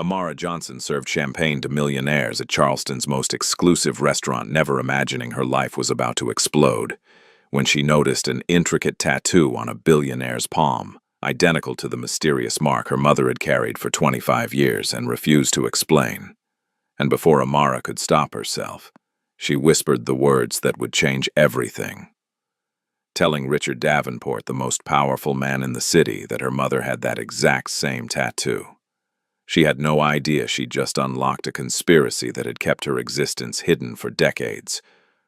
Amara Johnson served champagne to millionaires at Charleston's most exclusive restaurant, never imagining her life was about to explode, when she noticed an intricate tattoo on a billionaire's palm, identical to the mysterious mark her mother had carried for 25 years and refused to explain. And before Amara could stop herself, she whispered the words that would change everything, telling Richard Davenport, the most powerful man in the city, that her mother had that exact same tattoo. She had no idea she'd just unlocked a conspiracy that had kept her existence hidden for decades,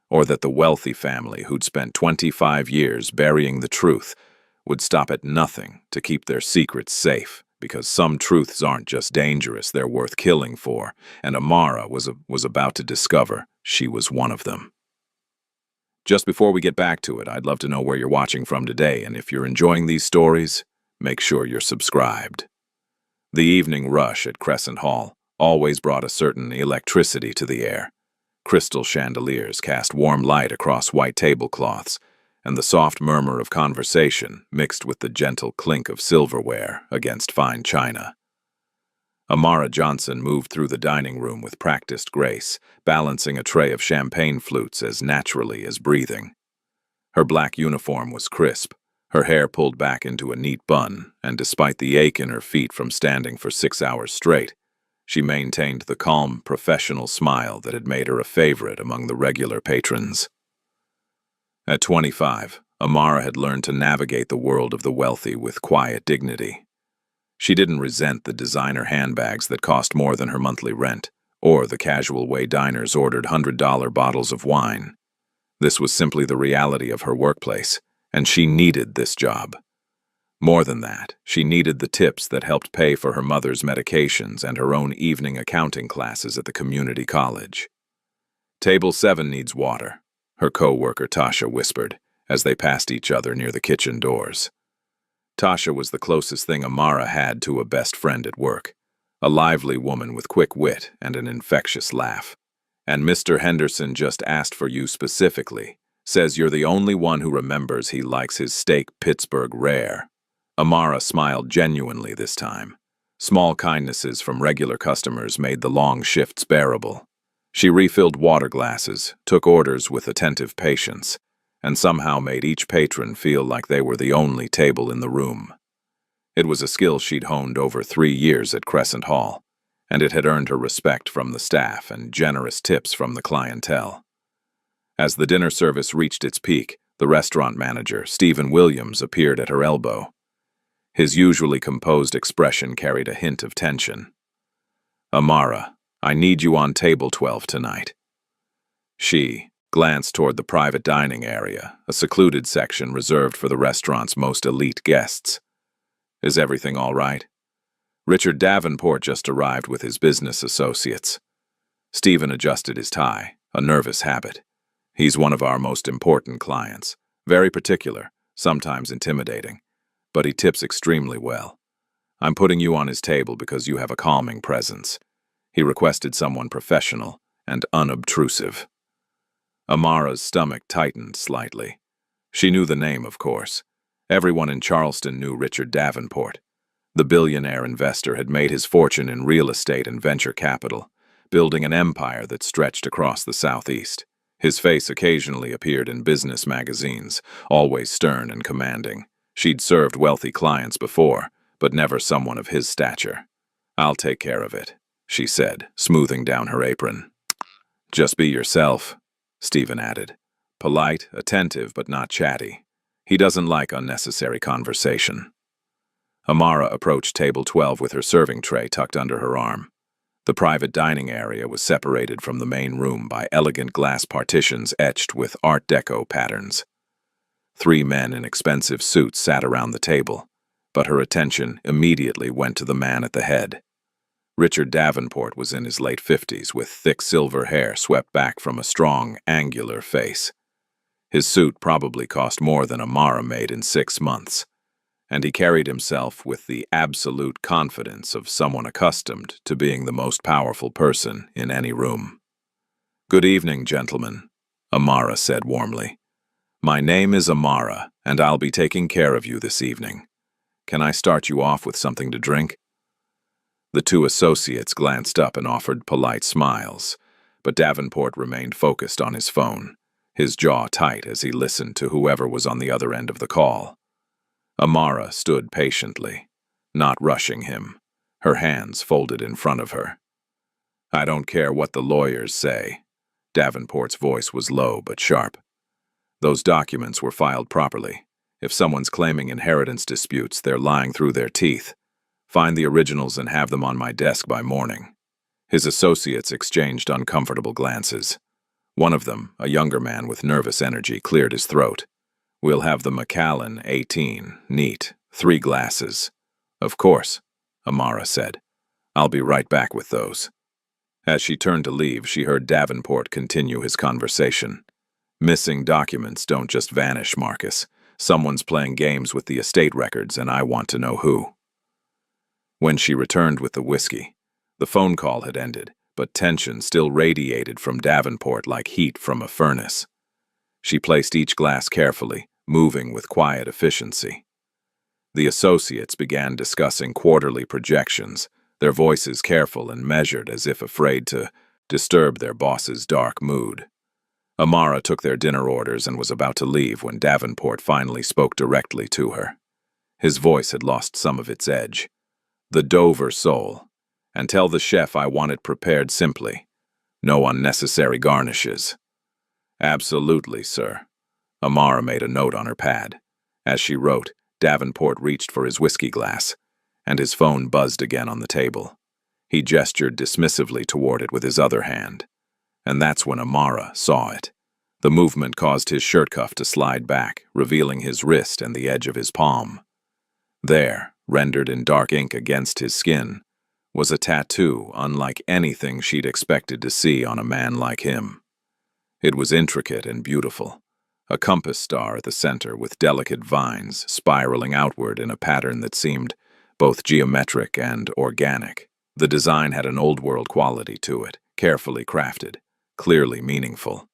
or that the wealthy family who'd spent 25 years burying the truth would stop at nothing to keep their secrets safe, because some truths aren't just dangerous, they're worth killing for, and Amara was about to discover she was one of them. Just before we get back to it, I'd love to know where you're watching from today, and if you're enjoying these stories, make sure you're subscribed. The evening rush at Crescent Hall always brought a certain electricity to the air. Crystal chandeliers cast warm light across white tablecloths, and the soft murmur of conversation mixed with the gentle clink of silverware against fine china. Amara Johnson moved through the dining room with practiced grace, balancing a tray of champagne flutes as naturally as breathing. Her black uniform was crisp, her hair pulled back into a neat bun, and despite the ache in her feet from standing for 6 hours straight, she maintained the calm, professional smile that had made her a favorite among the regular patrons. At 25, Amara had learned to navigate the world of the wealthy with quiet dignity. She didn't resent the designer handbags that cost more than her monthly rent, or the casual way diners ordered $100 bottles of wine. This was simply the reality of her workplace, and she needed this job. More than that, she needed the tips that helped pay for her mother's medications and her own evening accounting classes at the community college. "Table 7 needs water," her co-worker Tasha whispered, as they passed each other near the kitchen doors. Tasha was the closest thing Amara had to a best friend at work, a lively woman with quick wit and an infectious laugh. "And Mr. Henderson just asked for you specifically. Says you're the only one who remembers he likes his steak Pittsburgh rare." Amara smiled genuinely this time. Small kindnesses from regular customers made the long shifts bearable. She refilled water glasses, took orders with attentive patience, and somehow made each patron feel like they were the only table in the room. It was a skill she'd honed over 3 years at Crescent Hall, and it had earned her respect from the staff and generous tips from the clientele. As the dinner service reached its peak, the restaurant manager, Stephen Williams, appeared at her elbow. His usually composed expression carried a hint of tension. "Amara, I need you on table 12 tonight." She glanced toward the private dining area, a secluded section reserved for the restaurant's most elite guests. "Is everything all right?" Richard Davenport just arrived with his business associates. Stephen adjusted his tie, a nervous habit. "He's one of our most important clients, very particular, sometimes intimidating, but he tips extremely well. I'm putting you on his table because you have a calming presence." He requested someone professional and unobtrusive. Amara's stomach tightened slightly. She knew the name, of course. Everyone in Charleston knew Richard Davenport. The billionaire investor had made his fortune in real estate and venture capital, building an empire that stretched across the Southeast. His face occasionally appeared in business magazines, always stern and commanding. She'd served wealthy clients before, but never someone of his stature. "I'll take care of it," she said, smoothing down her apron. "Just be yourself," Stephen added. "Polite, attentive, but not chatty. He doesn't like unnecessary conversation." Amara approached table 12 with her serving tray tucked under her arm. The private dining area was separated from the main room by elegant glass partitions etched with Art Deco patterns. 3 men in expensive suits sat around the table, but her attention immediately went to the man at the head. Richard Davenport was in his late 50s, with thick silver hair swept back from a strong, angular face. His suit probably cost more than Amara made in 6 months, and he carried himself with the absolute confidence of someone accustomed to being the most powerful person in any room. "Good evening, gentlemen," Amara said warmly. "My name is Amara, and I'll be taking care of you this evening. Can I start you off with something to drink?" The two associates glanced up and offered polite smiles, but Davenport remained focused on his phone, his jaw tight as he listened to whoever was on the other end of the call. Amara stood patiently, not rushing him, her hands folded in front of her. "I don't care what the lawyers say." Davenport's voice was low but sharp. "Those documents were filed properly. If someone's claiming inheritance disputes, they're lying through their teeth. Find the originals and have them on my desk by morning." His associates exchanged uncomfortable glances. One of them, a younger man with nervous energy, cleared his throat. "We'll have the Macallan 18, neat, 3 glasses." "Of course," Amara said. "I'll be right back with those." As she turned to leave, she heard Davenport continue his conversation. "Missing documents don't just vanish, Marcus. Someone's playing games with the estate records, and I want to know who." When she returned with the whiskey, the phone call had ended, but tension still radiated from Davenport like heat from a furnace. She placed each glass carefully, moving with quiet efficiency. The associates began discussing quarterly projections, their voices careful and measured as if afraid to disturb their boss's dark mood. Amara took their dinner orders and was about to leave when Davenport finally spoke directly to her. His voice had lost some of its edge. "The Dover sole. And tell the chef I want it prepared simply. No unnecessary garnishes." "Absolutely, sir." Amara made a note on her pad. As she wrote, Davenport reached for his whiskey glass, and his phone buzzed again on the table. He gestured dismissively toward it with his other hand. And that's when Amara saw it. The movement caused his shirt cuff to slide back, revealing his wrist and the edge of his palm. There, rendered in dark ink against his skin, was a tattoo unlike anything she'd expected to see on a man like him. It was intricate and beautiful, a compass star at the center with delicate vines spiraling outward in a pattern that seemed both geometric and organic. The design had an old-world quality to it, carefully crafted, clearly meaningful.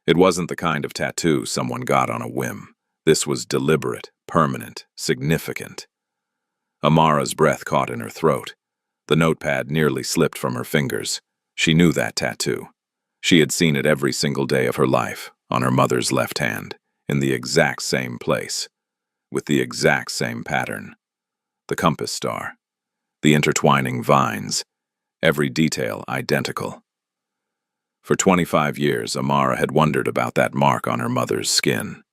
It wasn't the kind of tattoo someone got on a whim. This was deliberate, permanent, significant. Amara's breath caught in her throat. The notepad nearly slipped from her fingers. She knew that tattoo. She had seen it every single day of her life, on her mother's left hand, in the exact same place, with the exact same pattern. The compass star, the intertwining vines, every detail identical. For 25 years, Amara had wondered about that mark on her mother's skin.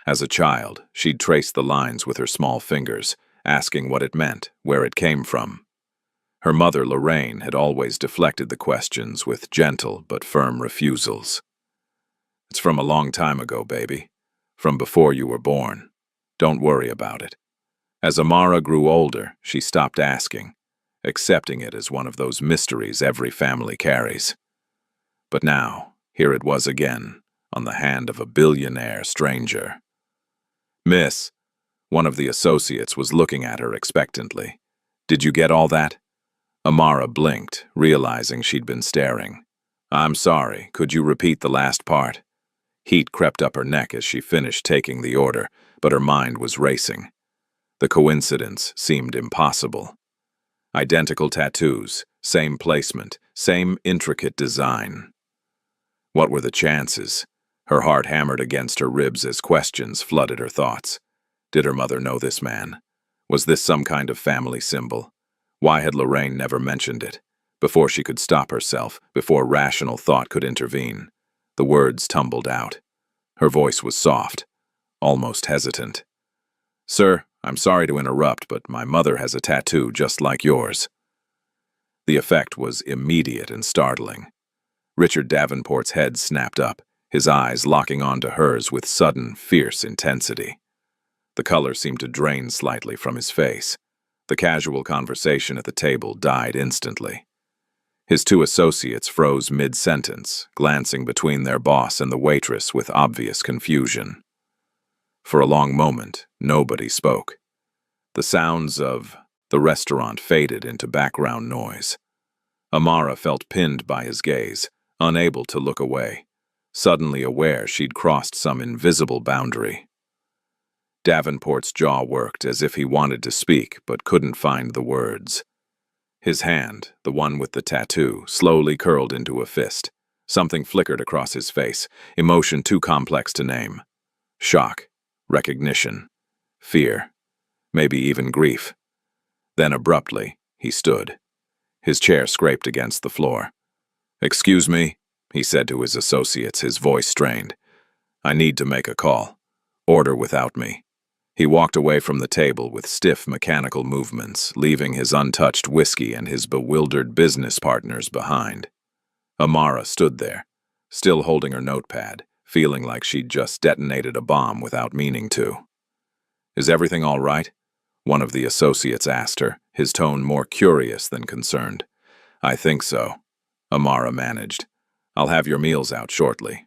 As a child, she'd traced the lines with her small fingers, asking what it meant, where it came from. Her mother, Lorraine, had always deflected the questions with gentle but firm refusals. "It's from a long time ago, baby. From before you were born. Don't worry about it." As Amara grew older, she stopped asking, accepting it as one of those mysteries every family carries. But now, here it was again, on the hand of a billionaire stranger. "Miss," one of the associates was looking at her expectantly. "Did you get all that?" Amara blinked, realizing she'd been staring. "I'm sorry, could you repeat the last part?" Heat crept up her neck as she finished taking the order, but her mind was racing. The coincidence seemed impossible. Identical tattoos, same placement, same intricate design. What were the chances? Her heart hammered against her ribs as questions flooded her thoughts. Did her mother know this man? Was this some kind of family symbol? Why had Lorraine never mentioned it? Before she could stop herself, before rational thought could intervene, the words tumbled out. Her voice was soft, almost hesitant. "Sir, I'm sorry to interrupt, but my mother has a tattoo just like yours." The effect was immediate and startling. Richard Davenport's head snapped up, his eyes locking onto hers with sudden, fierce intensity. The color seemed to drain slightly from his face. The casual conversation at the table died instantly. His two associates froze mid-sentence, glancing between their boss and the waitress with obvious confusion. For a long moment, nobody spoke. The sounds of the restaurant faded into background noise. Amara felt pinned by his gaze, unable to look away, suddenly aware she'd crossed some invisible boundary. Davenport's jaw worked as if he wanted to speak but couldn't find the words. His hand, the one with the tattoo, slowly curled into a fist. Something flickered across his face, emotion too complex to name. Shock, recognition, fear, maybe even grief. Then abruptly, he stood. His chair scraped against the floor. "Excuse me," he said to his associates, his voice strained. "I need to make a call. Order without me." He walked away from the table with stiff mechanical movements, leaving his untouched whiskey and his bewildered business partners behind. Amara stood there, still holding her notepad, feeling like she'd just detonated a bomb without meaning to. "Is everything all right?" one of the associates asked her, his tone more curious than concerned. "I think so," Amara managed. "I'll have your meals out shortly."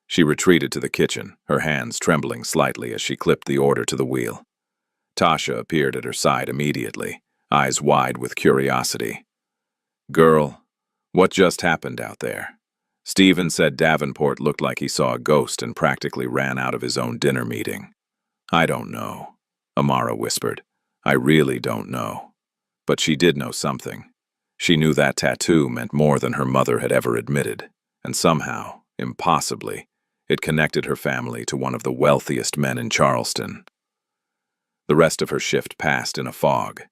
She retreated to the kitchen, her hands trembling slightly as she clipped the order to the wheel. Tasha appeared at her side immediately, eyes wide with curiosity. "Girl, what just happened out there?" Stephen said Davenport looked like he saw a ghost and practically ran out of his own dinner meeting. "I don't know," Amara whispered. "I really don't know." But she did know something. She knew that tattoo meant more than her mother had ever admitted, and somehow, impossibly, it connected her family to one of the wealthiest men in Charleston. The rest of her shift passed in a fog.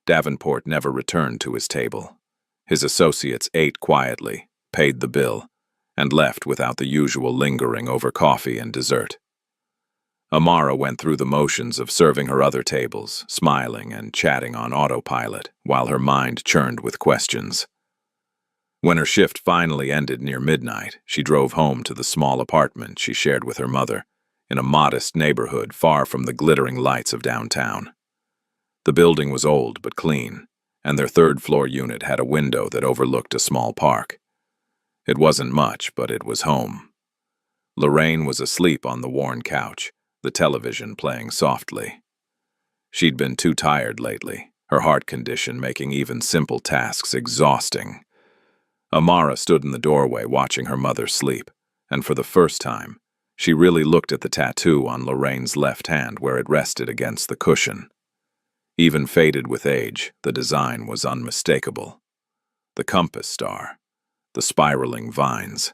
Davenport never returned to his table. His associates ate quietly, paid the bill, and left without the usual lingering over coffee and dessert. Amara went through the motions of serving her other tables, smiling and chatting on autopilot, while her mind churned with questions. When her shift finally ended near midnight, she drove home to the small apartment she shared with her mother, in a modest neighborhood far from the glittering lights of downtown. The building was old but clean, and their third-floor unit had a window that overlooked a small park. It wasn't much, but it was home. Lorraine was asleep on the worn couch, the television playing softly. She'd been too tired lately, her heart condition making even simple tasks exhausting. Amara stood in the doorway watching her mother sleep, and for the first time, she really looked at the tattoo on Lorraine's left hand where it rested against the cushion. Even faded with age, the design was unmistakable. The compass star, the spiraling vines,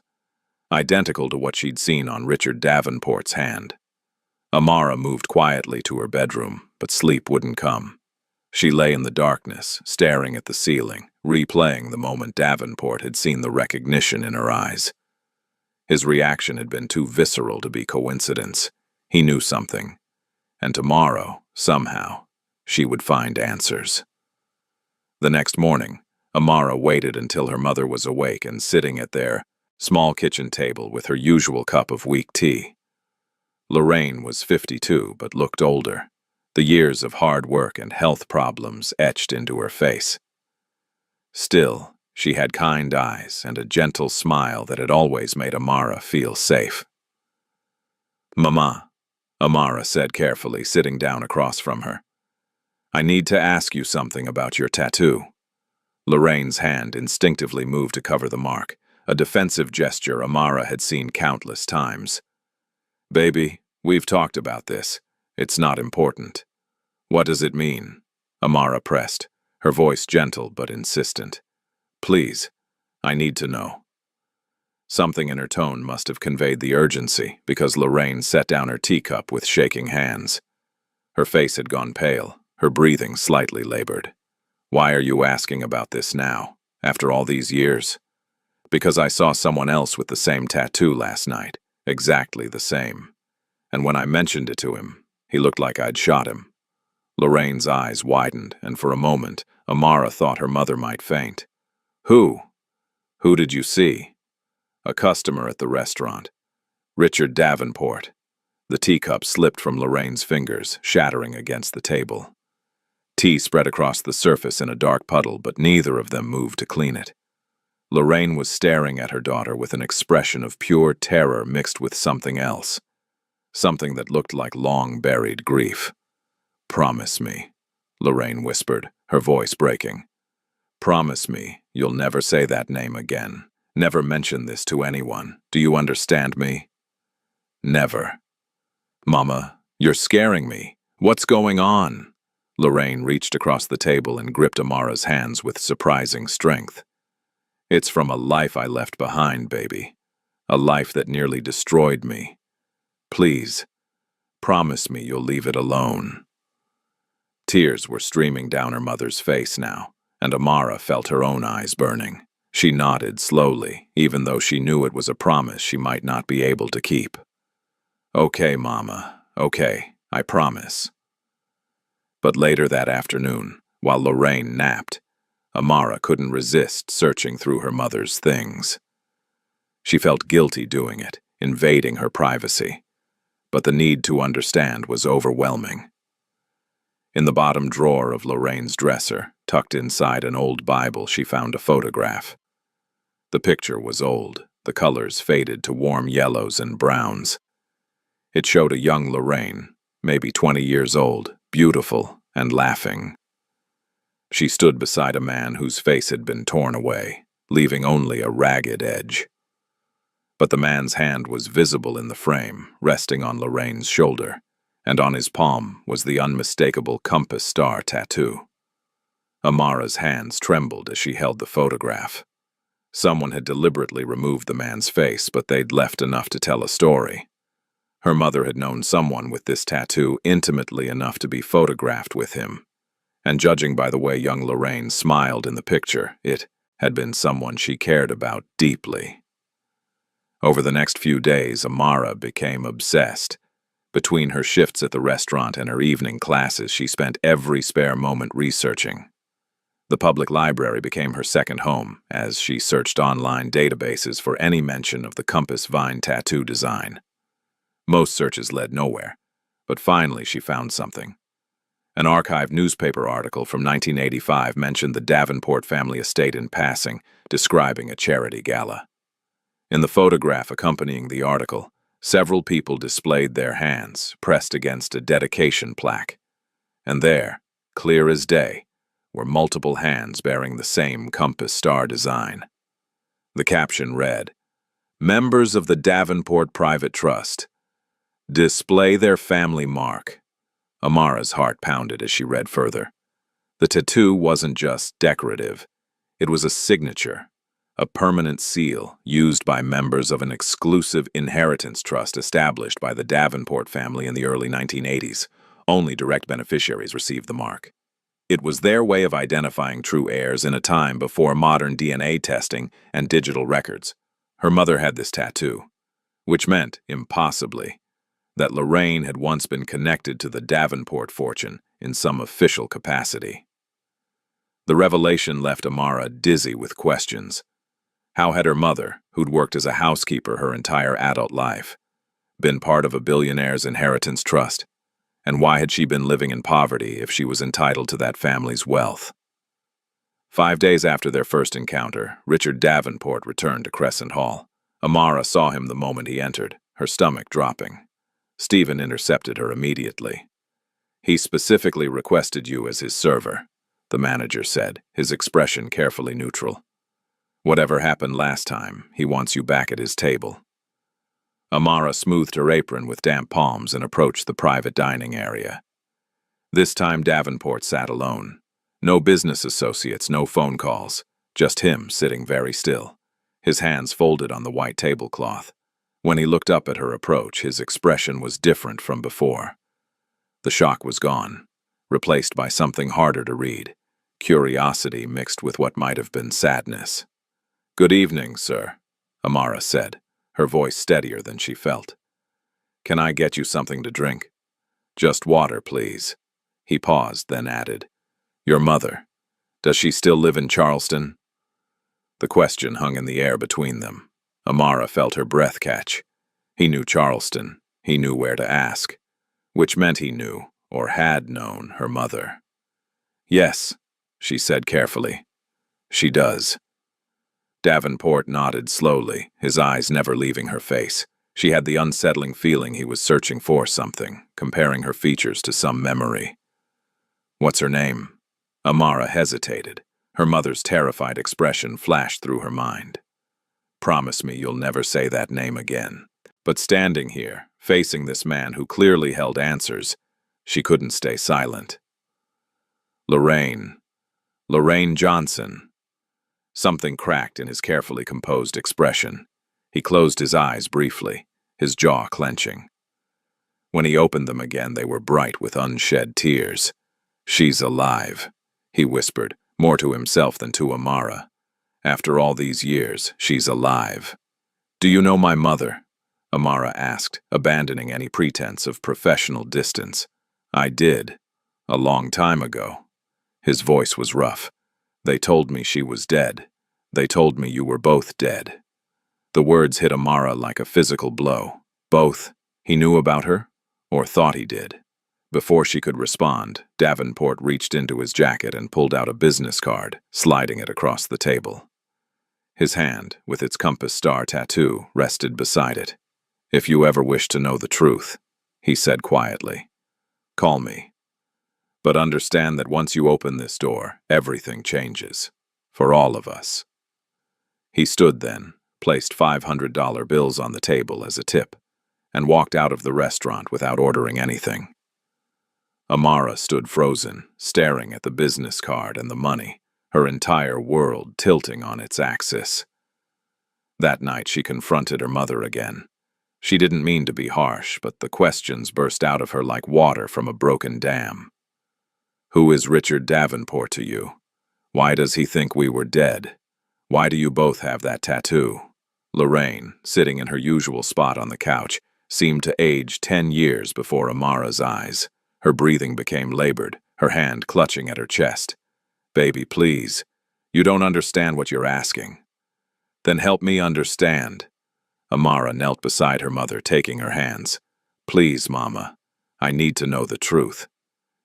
identical to what she'd seen on Richard Davenport's hand. Amara moved quietly to her bedroom, but sleep wouldn't come. She lay in the darkness, staring at the ceiling, replaying the moment Davenport had seen the recognition in her eyes. His reaction had been too visceral to be coincidence. He knew something. And tomorrow, somehow, she would find answers. The next morning, Amara waited until her mother was awake and sitting at their small kitchen table with her usual cup of weak tea. Lorraine was 52 but looked older, the years of hard work and health problems etched into her face. Still, she had kind eyes and a gentle smile that had always made Amara feel safe. "Mama," Amara said carefully, sitting down across from her. "I need to ask you something about your tattoo." Lorraine's hand instinctively moved to cover the mark, a defensive gesture Amara had seen countless times. "Baby, we've talked about this. It's not important." "What does it mean?" Amara pressed, her voice gentle but insistent. "Please, I need to know." Something in her tone must have conveyed the urgency, because Lorraine set down her teacup with shaking hands. Her face had gone pale, her breathing slightly labored. "Why are you asking about this now, after all these years?" "Because I saw someone else with the same tattoo last night, exactly the same. And when I mentioned it to him, he looked like I'd shot him." Lorraine's eyes widened, and for a moment, Amara thought her mother might faint. "Who? Who did you see?" "A customer at the restaurant. Richard Davenport." The teacup slipped from Lorraine's fingers, shattering against the table. Tea spread across the surface in a dark puddle, but neither of them moved to clean it. Lorraine was staring at her daughter with an expression of pure terror mixed with something else. Something that looked like long-buried grief. "Promise me," Lorraine whispered, her voice breaking. "Promise me you'll never say that name again. Never mention this to anyone. Do you understand me?" "Never." "Mama, you're scaring me. What's going on?" Lorraine reached across the table and gripped Amara's hands with surprising strength. It's from a life I left behind, baby. A life that nearly destroyed me. Please, promise me you'll leave it alone. Tears were streaming down her mother's face now, and Amara felt her own eyes burning. She nodded slowly, even though she knew it was a promise she might not be able to keep. Okay, Mama, okay, I promise. But later that afternoon, while Lorraine napped, Amara couldn't resist searching through her mother's things. She felt guilty doing it, invading her privacy, but the need to understand was overwhelming. In the bottom drawer of Lorraine's dresser, tucked inside an old Bible, she found a photograph. The picture was old, the colors faded to warm yellows and browns. It showed a young Lorraine, maybe 20 years old, beautiful and laughing. She stood beside a man whose face had been torn away, leaving only a ragged edge. But the man's hand was visible in the frame, resting on Lorraine's shoulder, and on his palm was the unmistakable compass star tattoo. Amara's hands trembled as she held the photograph. Someone had deliberately removed the man's face, but they'd left enough to tell a story. Her mother had known someone with this tattoo intimately enough to be photographed with him, and judging by the way young Lorraine smiled in the picture, it had been someone she cared about deeply. Over the next few days, Amara became obsessed. Between her shifts at the restaurant and her evening classes, she spent every spare moment researching. The public library became her second home, as she searched online databases for any mention of the compass vine tattoo design. Most searches led nowhere, but finally she found something. An archived newspaper article from 1985 mentioned the Davenport family estate in passing, describing a charity gala. In the photograph accompanying the article, several people displayed their hands, pressed against a dedication plaque. And there, clear as day, were multiple hands bearing the same compass star design. The caption read, "Members of the Davenport Private Trust, display their family mark." Amara's heart pounded as she read further. The tattoo wasn't just decorative. It was a signature, a permanent seal used by members of an exclusive inheritance trust established by the Davenport family in the early 1980s. Only direct beneficiaries received the mark. It was their way of identifying true heirs in a time before modern DNA testing and digital records. Her mother had this tattoo, which meant, impossibly, that Lorraine had once been connected to the Davenport fortune in some official capacity. The revelation left Amara dizzy with questions. How had her mother, who'd worked as a housekeeper her entire adult life, been part of a billionaire's inheritance trust? And why had she been living in poverty if she was entitled to that family's wealth? 5 days after their first encounter, Richard Davenport returned to Crescent Hall. Amara saw him the moment he entered, her stomach dropping. Stephen intercepted her immediately. "He specifically requested you as his server," the manager said, his expression carefully neutral. "Whatever happened last time, he wants you back at his table." Amara smoothed her apron with damp palms and approached the private dining area. This time Davenport sat alone. No business associates, no phone calls, just him sitting very still, his hands folded on the white tablecloth. When he looked up at her approach, his expression was different from before. The shock was gone, replaced by something harder to read, curiosity mixed with what might have been sadness. "Good evening, sir," Amara said, her voice steadier than she felt. "Can I get you something to drink?" "Just water, please." He paused, then added, "Your mother, does she still live in Charleston?" The question hung in the air between them. Amara felt her breath catch. He knew Charleston. He knew where to ask, which meant he knew, or had known, her mother. "Yes," she said carefully. "She does." Davenport nodded slowly, his eyes never leaving her face. She had the unsettling feeling he was searching for something, comparing her features to some memory. "What's her name?" Amara hesitated. Her mother's terrified expression flashed through her mind. "Promise me you'll never say that name again." But standing here, facing this man who clearly held answers, she couldn't stay silent. Lorraine. Lorraine Johnson. Something cracked in his carefully composed expression. He closed his eyes briefly, his jaw clenching. When he opened them again, they were bright with unshed tears. "She's alive," he whispered, more to himself than to Amara. "After all these years, she's alive." "Do you know my mother?" Amara asked, abandoning any pretense of professional distance. "I did. A long time ago." His voice was rough. "They told me she was dead. They told me you were both dead." The words hit Amara like a physical blow. Both? He knew about her? Or thought he did? Before she could respond, Davenport reached into his jacket and pulled out a business card, sliding it across the table. His hand, with its compass star tattoo, rested beside it. "If you ever wish to know the truth," he said quietly, "call me. But understand that once you open this door, everything changes. For all of us." He stood then, placed $500 bills on the table as a tip, and walked out of the restaurant without ordering anything. Amara stood frozen, staring at the business card and the money, her entire world tilting on its axis. That night she confronted her mother again. She didn't mean to be harsh, but the questions burst out of her like water from a broken dam. "Who is Richard Davenport to you? Why does he think we were dead? Why do you both have that tattoo?" Lorraine, sitting in her usual spot on the couch, seemed to age 10 years before Amara's eyes. Her breathing became labored, her hand clutching at her chest. "Baby, please. You don't understand what you're asking." "Then help me understand." Amara knelt beside her mother, taking her hands. "Please, Mama. I need to know the truth."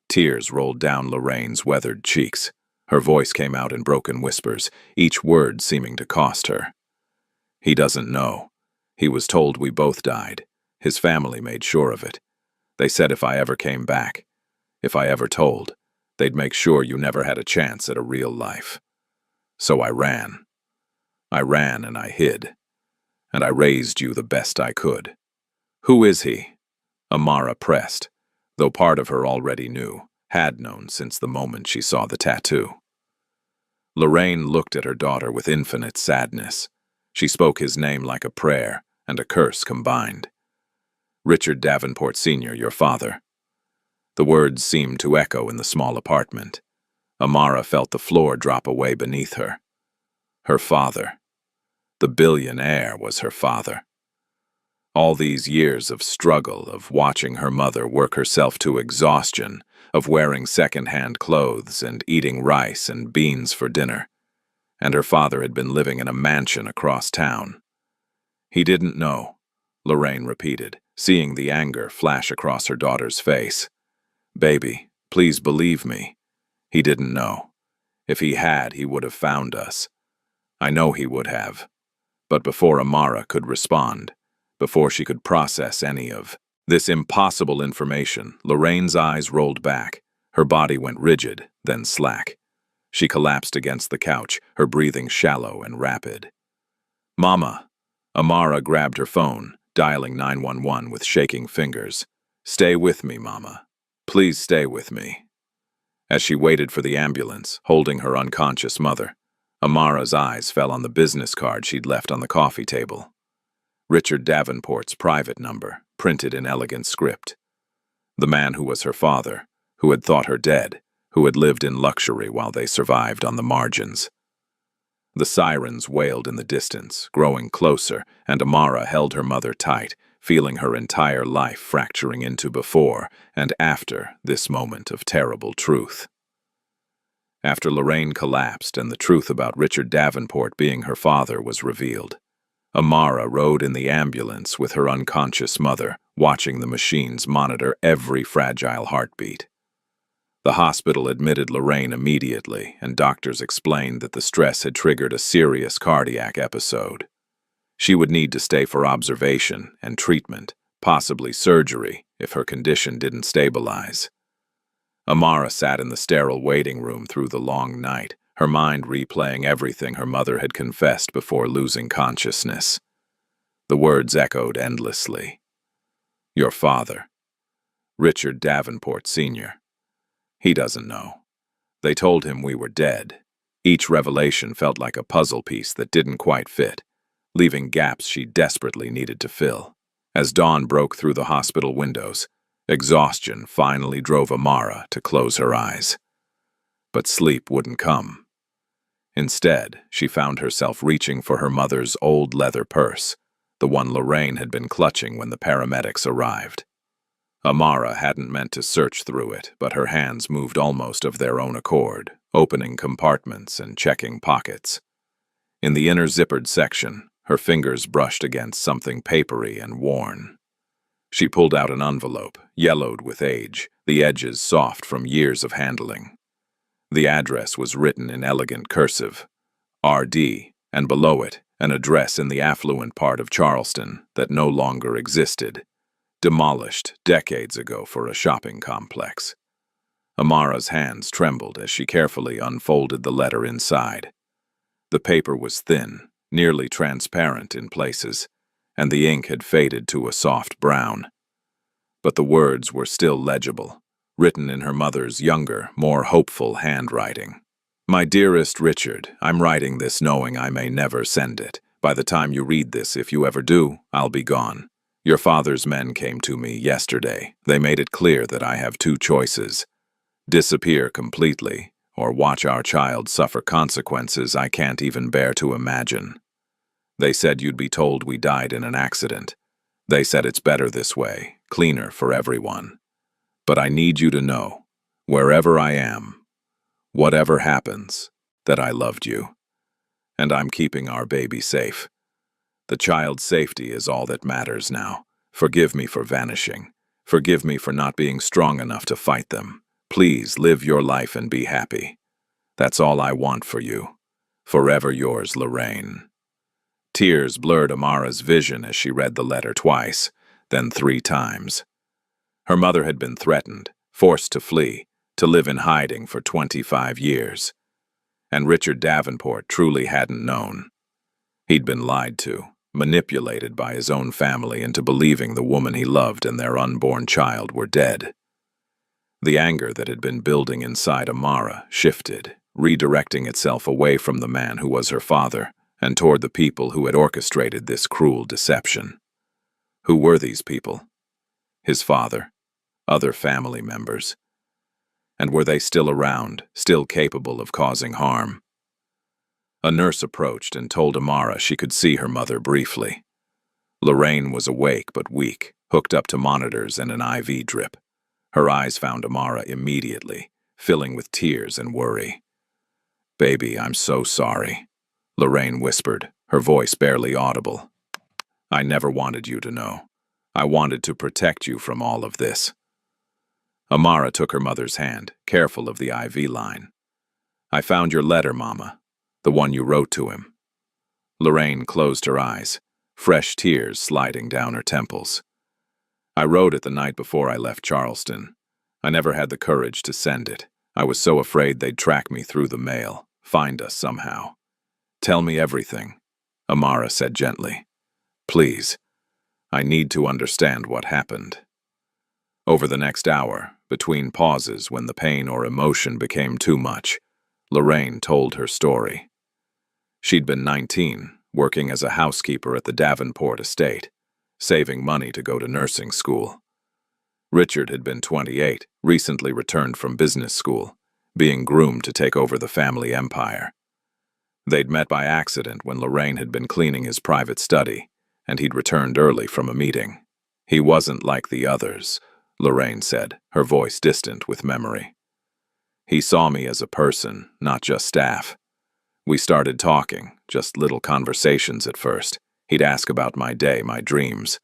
Tears rolled down Lorraine's weathered cheeks. Her voice came out in broken whispers, each word seeming to cost her. "He doesn't know. He was told we both died. His family made sure of it. They said if I ever came back, if I ever told, they'd make sure you never had a chance at a real life. So I ran. I ran and I hid. And I raised you the best I could." "Who is he?" Amara pressed, though part of her already knew, had known since the moment she saw the tattoo. Lorraine looked at her daughter with infinite sadness. She spoke his name like a prayer and a curse combined. "Richard Davenport Sr., your father." The words seemed to echo in the small apartment. Amara felt the floor drop away beneath her. Her father. The billionaire was her father. All these years of struggle, of watching her mother work herself to exhaustion, of wearing second-hand clothes and eating rice and beans for dinner. And her father had been living in a mansion across town. "He didn't know," Lorraine repeated, seeing the anger flash across her daughter's face. "Baby, please believe me. He didn't know. If he had, he would have found us. I know he would have." But before Amara could respond, before she could process any of this impossible information, Lorraine's eyes rolled back. Her body went rigid, then slack. She collapsed against the couch, her breathing shallow and rapid. "Mama!" Amara grabbed her phone, dialing 911 with shaking fingers. "Stay with me, Mama. Please stay with me." As she waited for the ambulance, holding her unconscious mother, Amara's eyes fell on the business card she'd left on the coffee table. Richard Davenport's private number, printed in elegant script. The man who was her father, who had thought her dead, who had lived in luxury while they survived on the margins. The sirens wailed in the distance, growing closer, and Amara held her mother tight, feeling her entire life fracturing into before and after this moment of terrible truth. After Lorraine collapsed and the truth about Richard Davenport being her father was revealed, Amara rode in the ambulance with her unconscious mother, watching the machines monitor every fragile heartbeat. The hospital admitted Lorraine immediately, and doctors explained that the stress had triggered a serious cardiac episode. She would need to stay for observation and treatment, possibly surgery, if her condition didn't stabilize. Amara sat in the sterile waiting room through the long night, her mind replaying everything her mother had confessed before losing consciousness. The words echoed endlessly. "Your father. Richard Davenport Sr. He doesn't know. They told him we were dead. Each revelation felt like a puzzle piece that didn't quite fit, leaving gaps she desperately needed to fill. As dawn broke through the hospital windows, exhaustion finally drove Amara to close her eyes. But sleep wouldn't come. Instead, she found herself reaching for her mother's old leather purse, the one Lorraine had been clutching when the paramedics arrived. Amara hadn't meant to search through it, but her hands moved almost of their own accord, opening compartments and checking pockets. In the inner zippered section, her fingers brushed against something papery and worn. She pulled out an envelope, yellowed with age, the edges soft from years of handling. The address was written in elegant cursive, RD, and below it, an address in the affluent part of Charleston that no longer existed, demolished decades ago for a shopping complex. Amara's hands trembled as she carefully unfolded the letter inside. The paper was thin, nearly transparent in places, and the ink had faded to a soft brown. But the words were still legible, written in her mother's younger, more hopeful handwriting. My dearest Richard, I'm writing this knowing I may never send it. By the time you read this, if you ever do, I'll be gone. Your father's men came to me yesterday. They made it clear that I have two choices: disappear completely, or watch our child suffer consequences I can't even bear to imagine. They said you'd be told we died in an accident. They said it's better this way, cleaner for everyone. But I need you to know, wherever I am, whatever happens, that I loved you. And I'm keeping our baby safe. The child's safety is all that matters now. Forgive me for vanishing. Forgive me for not being strong enough to fight them. Please live your life and be happy. That's all I want for you. Forever yours, Lorraine. Tears blurred Amara's vision as she read the letter twice, then 3 times. Her mother had been threatened, forced to flee, to live in hiding for 25 years. And Richard Davenport truly hadn't known. He'd been lied to, manipulated by his own family into believing the woman he loved and their unborn child were dead. The anger that had been building inside Amara shifted, redirecting itself away from the man who was her father and toward the people who had orchestrated this cruel deception. Who were these people? His father? Other family members? And were they still around, still capable of causing harm? A nurse approached and told Amara she could see her mother briefly. Lorraine was awake but weak, hooked up to monitors and an IV drip. Her eyes found Amara immediately, filling with tears and worry. "Baby, I'm so sorry," Lorraine whispered, her voice barely audible. "I never wanted you to know. I wanted to protect you from all of this." Amara took her mother's hand, careful of the IV line. "I found your letter, Mama, the one you wrote to him." Lorraine closed her eyes, fresh tears sliding down her temples. "I wrote it the night before I left Charleston. I never had the courage to send it. I was so afraid they'd track me through the mail, find us somehow." "Tell me everything," Amara said gently. "Please. I need to understand what happened." Over the next hour, between pauses when the pain or emotion became too much, Lorraine told her story. She'd been 19, working as a housekeeper at the Davenport estate, saving money to go to nursing school. Richard had been 28, recently returned from business school, being groomed to take over the family empire. They'd met by accident when Lorraine had been cleaning his private study, and he'd returned early from a meeting. "He wasn't like the others," Lorraine said, her voice distant with memory. "He saw me as a person, not just staff. We started talking, just little conversations at first. He'd ask about my day, my dreams.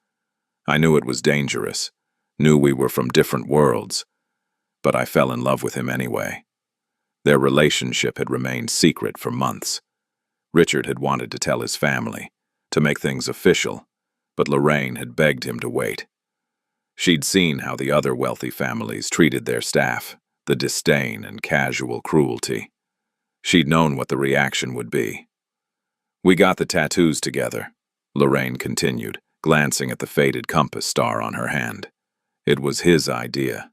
I knew it was dangerous, knew we were from different worlds, but I fell in love with him anyway." Their relationship had remained secret for months. Richard had wanted to tell his family, to make things official, but Lorraine had begged him to wait. She'd seen how the other wealthy families treated their staff, the disdain and casual cruelty. She'd known what the reaction would be. "We got the tattoos together," Lorraine continued, glancing at the faded compass star on her hand. "It was his idea.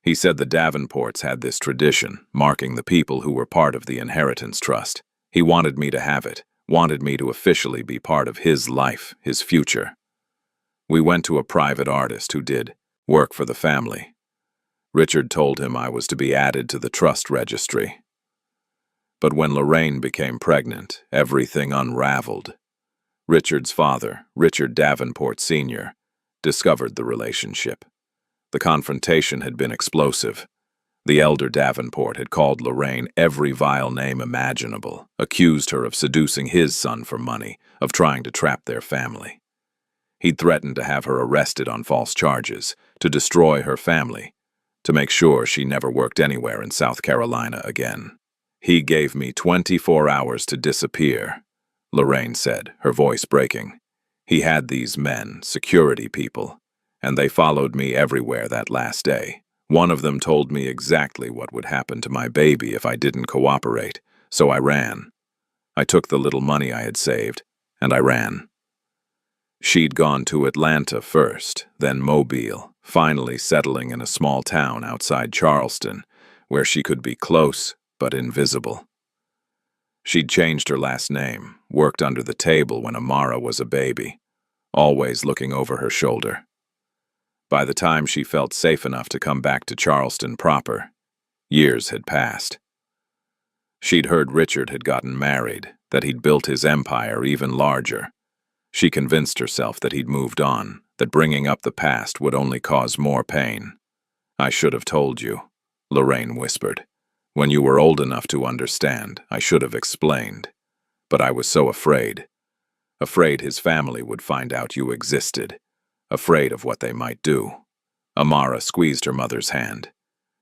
He said the Davenports had this tradition, marking the people who were part of the inheritance trust. He wanted me to have it, wanted me to officially be part of his life, his future. We went to a private artist who did work for the family. Richard told him I was to be added to the trust registry. But when Lorraine became pregnant, everything unraveled. Richard's father, Richard Davenport Sr., discovered the relationship. The confrontation had been explosive. The elder Davenport had called Lorraine every vile name imaginable, accused her of seducing his son for money, of trying to trap their family. He'd threatened to have her arrested on false charges, to destroy her family, to make sure she never worked anywhere in South Carolina again. He gave me 24 hours to disappear, Lorraine said, her voice breaking. He had these men, security people, and they followed me everywhere that last day. One of them told me exactly what would happen to my baby if I didn't cooperate, so I ran. I took the little money I had saved, and I ran. She'd gone to Atlanta first, then Mobile, finally settling in a small town outside Charleston, where she could be close but invisible. She'd changed her last name, worked under the table when Amara was a baby, always looking over her shoulder. By the time she felt safe enough to come back to Charleston proper, years had passed. She'd heard Richard had gotten married, that he'd built his empire even larger. She convinced herself that he'd moved on, that bringing up the past would only cause more pain. I should have told you, Lorraine whispered. When you were old enough to understand, I should have explained. But I was so afraid. Afraid his family would find out you existed. Afraid of what they might do. Amara squeezed her mother's hand.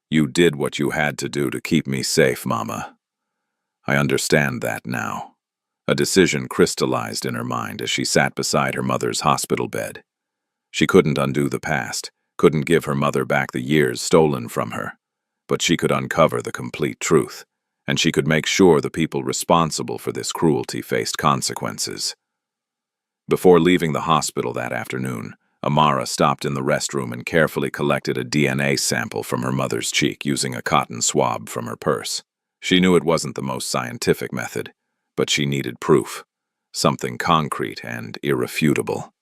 You did what you had to do to keep me safe, Mama. I understand that now. A decision crystallized in her mind as she sat beside her mother's hospital bed. She couldn't undo the past, couldn't give her mother back the years stolen from her. But she could uncover the complete truth, and she could make sure the people responsible for this cruelty faced consequences. Before leaving the hospital that afternoon, Amara stopped in the restroom and carefully collected a DNA sample from her mother's cheek using a cotton swab from her purse. She knew it wasn't the most scientific method, but she needed proof, something concrete and irrefutable.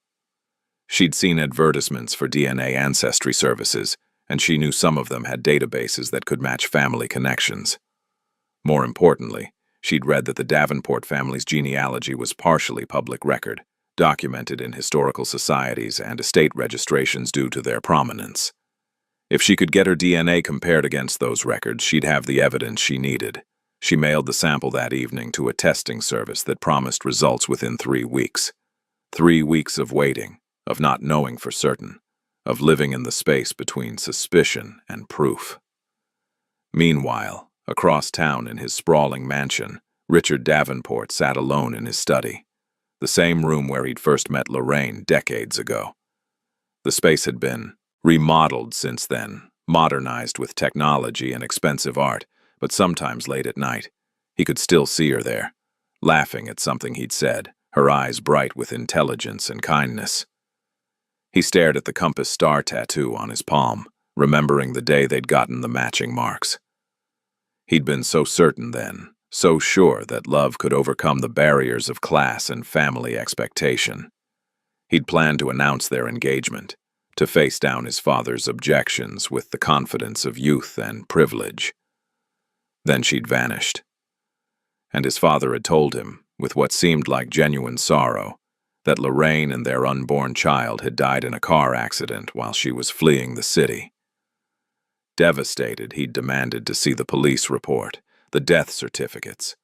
She'd seen advertisements for DNA ancestry services, and she knew some of them had databases that could match family connections. More importantly, she'd read that the Davenport family's genealogy was partially public record, documented in historical societies and estate registrations due to their prominence. If she could get her DNA compared against those records, she'd have the evidence she needed. She mailed the sample that evening to a testing service that promised results within 3 weeks. 3 weeks of waiting, of not knowing for certain, of living in the space between suspicion and proof. Meanwhile, across town in his sprawling mansion, Richard Davenport sat alone in his study, the same room where he'd first met Lorraine decades ago. The space had been remodeled since then, modernized with technology and expensive art, but sometimes late at night, he could still see her there, laughing at something he'd said, her eyes bright with intelligence and kindness. He stared at the compass star tattoo on his palm, remembering the day they'd gotten the matching marks. He'd been so certain then, so sure that love could overcome the barriers of class and family expectation. He'd planned to announce their engagement, to face down his father's objections with the confidence of youth and privilege. Then she'd vanished. And his father had told him, with what seemed like genuine sorrow, that Lorraine and their unborn child had died in a car accident while she was fleeing the city. Devastated, he'd demanded to see the police report, the death certificates.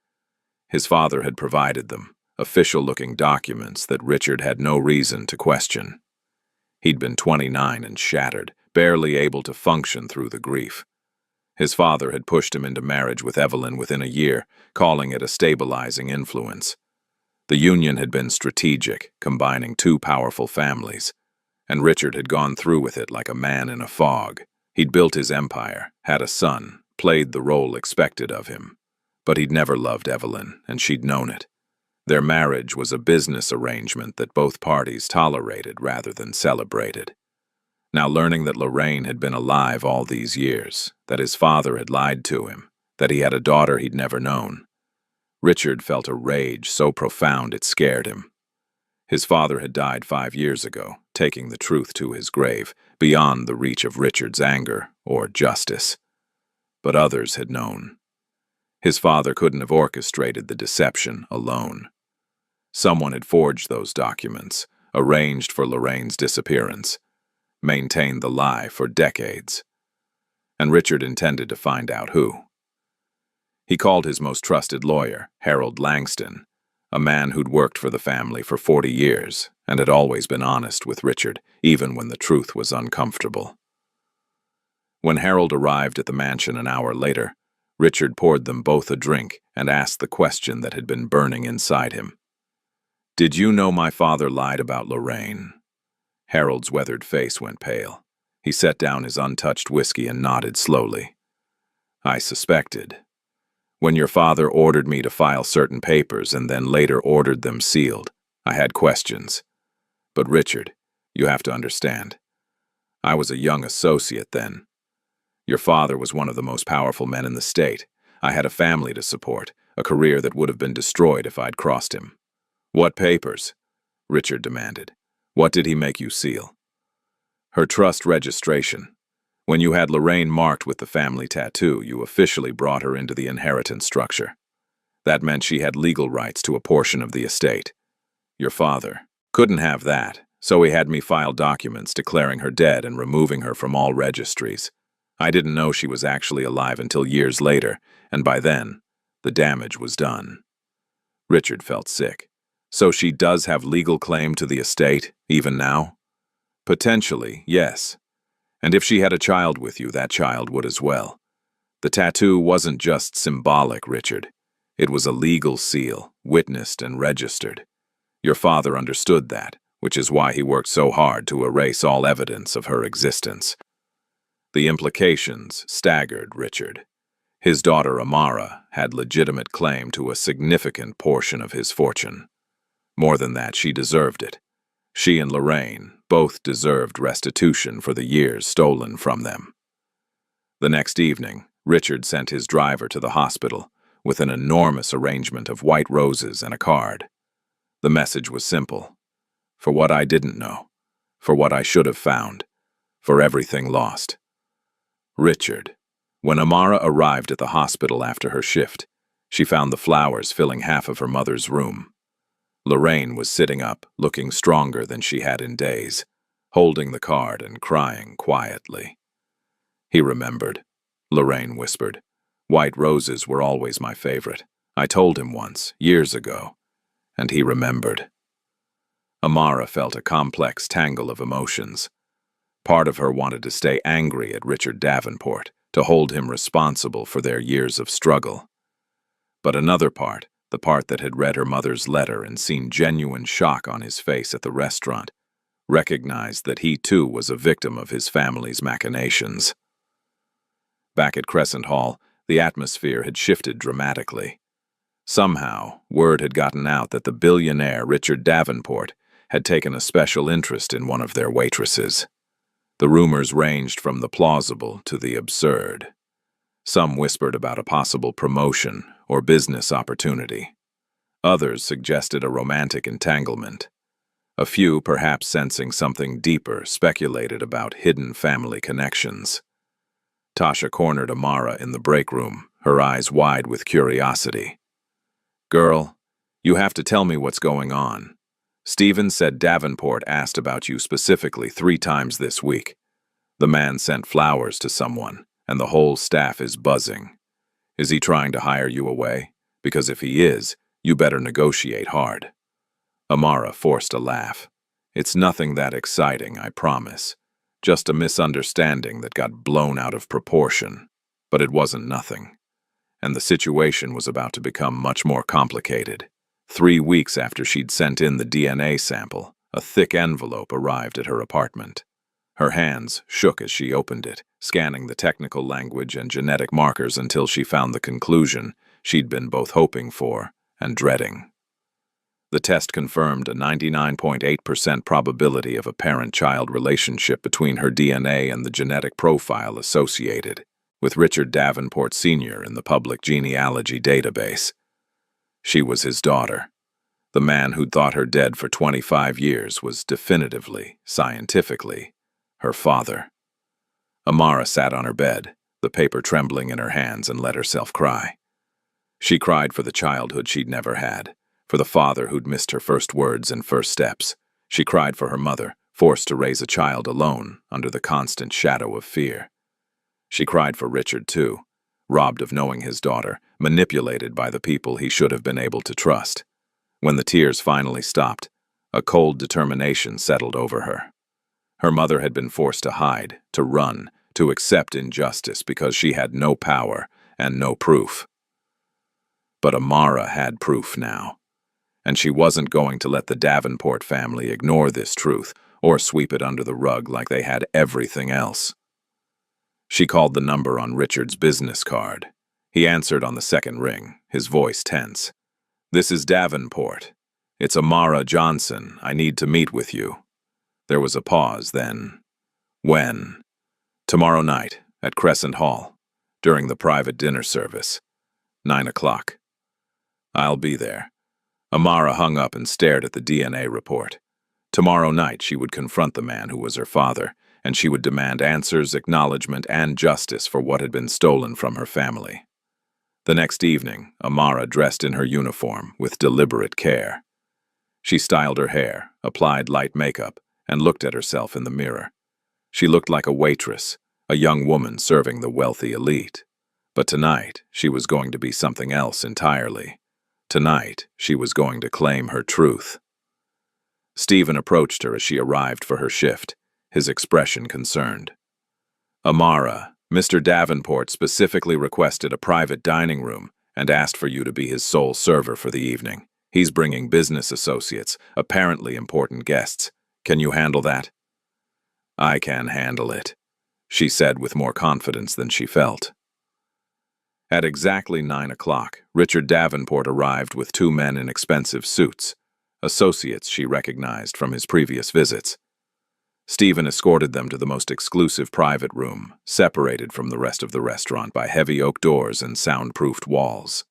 His father had provided them, official-looking documents that Richard had no reason to question. He'd been 29 and shattered, barely able to function through the grief. His father had pushed him into marriage with Evelyn within a year, calling it a stabilizing influence. The union had been strategic, combining 2 powerful families, and Richard had gone through with it like a man in a fog. He'd built his empire, had a son, played the role expected of him. But he'd never loved Evelyn, and she'd known it. Their marriage was a business arrangement that both parties tolerated rather than celebrated. Now learning that Lorraine had been alive all these years, that his father had lied to him, that he had a daughter he'd never known, Richard felt a rage so profound it scared him. His father had died 5 years ago, taking the truth to his grave, beyond the reach of Richard's anger or justice. But others had known. His father couldn't have orchestrated the deception alone. Someone had forged those documents, arranged for Lorraine's disappearance, maintained the lie for decades. And Richard intended to find out who. He called his most trusted lawyer, Harold Langston, a man who'd worked for the family for 40 years and had always been honest with Richard, even when the truth was uncomfortable. When Harold arrived at the mansion an hour later, Richard poured them both a drink and asked the question that had been burning inside him. "Did you know my father lied about Lorraine?" Harold's weathered face went pale. He set down his untouched whiskey and nodded slowly. "I suspected. When your father ordered me to file certain papers and then later ordered them sealed, I had questions. But Richard, you have to understand. I was a young associate then. Your father was one of the most powerful men in the state. I had a family to support, a career that would have been destroyed if I'd crossed him." "What papers?" Richard demanded. "What did he make you seal?" "Her trust registration. When you had Lorraine marked with the family tattoo, you officially brought her into the inheritance structure. That meant she had legal rights to a portion of the estate. Your father couldn't have that, so he had me file documents declaring her dead and removing her from all registries. I didn't know she was actually alive until years later, and by then, the damage was done." Richard felt sick. "So she does have legal claim to the estate, even now?" "Potentially, yes. And if she had a child with you, that child would as well. The tattoo wasn't just symbolic, Richard. It was a legal seal, witnessed and registered. Your father understood that, which is why he worked so hard to erase all evidence of her existence." The implications staggered Richard. His daughter Amara had legitimate claim to a significant portion of his fortune. More than that, she deserved it. She and Lorraine both deserved restitution for the years stolen from them. The next evening, Richard sent his driver to the hospital with an enormous arrangement of white roses and a card. The message was simple. For what I didn't know, for what I should have found, for everything lost. Richard. When Amara arrived at the hospital after her shift, she found the flowers filling half of her mother's room. Lorraine was sitting up, looking stronger than she had in days, holding the card and crying quietly. He remembered. Lorraine whispered, "White roses were always my favorite. I told him once, years ago." And he remembered. Amara felt a complex tangle of emotions. Part of her wanted to stay angry at Richard Davenport, to hold him responsible for their years of struggle. But another part, the part that had read her mother's letter and seen genuine shock on his face at the restaurant, recognized that he too was a victim of his family's machinations. Back at Crescent Hall, the atmosphere had shifted dramatically. Somehow, word had gotten out that the billionaire Richard Davenport had taken a special interest in one of their waitresses. The rumors ranged from the plausible to the absurd. Some whispered about a possible promotion or business opportunity. Others suggested a romantic entanglement. A few, perhaps sensing something deeper, speculated about hidden family connections. Tasha cornered Amara in the break room, her eyes wide with curiosity. "Girl, you have to tell me what's going on. Stephen said Davenport asked about you specifically 3 times this week. The man sent flowers to someone, and the whole staff is buzzing. Is he trying to hire you away? Because if he is, you better negotiate hard." Amara forced a laugh. "It's nothing that exciting, I promise. Just a misunderstanding that got blown out of proportion. But it wasn't nothing. And the situation was about to become much more complicated. 3 weeks after she'd sent in the DNA sample, a thick envelope arrived at her apartment. Her hands shook as she opened it, scanning the technical language and genetic markers until she found the conclusion she'd been both hoping for and dreading. The test confirmed a 99.8% probability of a parent-child relationship between her DNA and the genetic profile associated with Richard Davenport Sr. in the public genealogy database. She was his daughter. The man who'd thought her dead for 25 years was definitively, scientifically, her father. Amara sat on her bed, the paper trembling in her hands, and let herself cry. She cried for the childhood she'd never had, for the father who'd missed her first words and first steps. She cried for her mother, forced to raise a child alone under the constant shadow of fear. She cried for Richard, too, robbed of knowing his daughter, manipulated by the people he should have been able to trust. When the tears finally stopped, a cold determination settled over her. Her mother had been forced to hide, to run, to accept injustice because she had no power and no proof. But Amara had proof now, and she wasn't going to let the Davenport family ignore this truth or sweep it under the rug like they had everything else. She called the number on Richard's business card. He answered on the second ring, his voice tense. "This is Davenport. It's Amara Johnson. I need to meet with you." There was a pause, then. "When?" "Tomorrow night, at Crescent Hall, during the private dinner service. 9 o'clock. "I'll be there." Amara hung up and stared at the DNA report. Tomorrow night she would confront the man who was her father, and she would demand answers, acknowledgement, and justice for what had been stolen from her family. The next evening, Amara dressed in her uniform with deliberate care. She styled her hair, applied light makeup, and looked at herself in the mirror. She looked like a waitress, a young woman serving the wealthy elite. But tonight, she was going to be something else entirely. Tonight, she was going to claim her truth. Stephen approached her as she arrived for her shift, his expression concerned. "Amara, Mr. Davenport specifically requested a private dining room and asked for you to be his sole server for the evening. He's bringing business associates, apparently important guests. Can you handle that?" "I can handle it," she said with more confidence than she felt. At exactly 9 o'clock, Richard Davenport arrived with 2 men in expensive suits, associates she recognized from his previous visits. Stephen escorted them to the most exclusive private room, separated from the rest of the restaurant by heavy oak doors and soundproofed walls.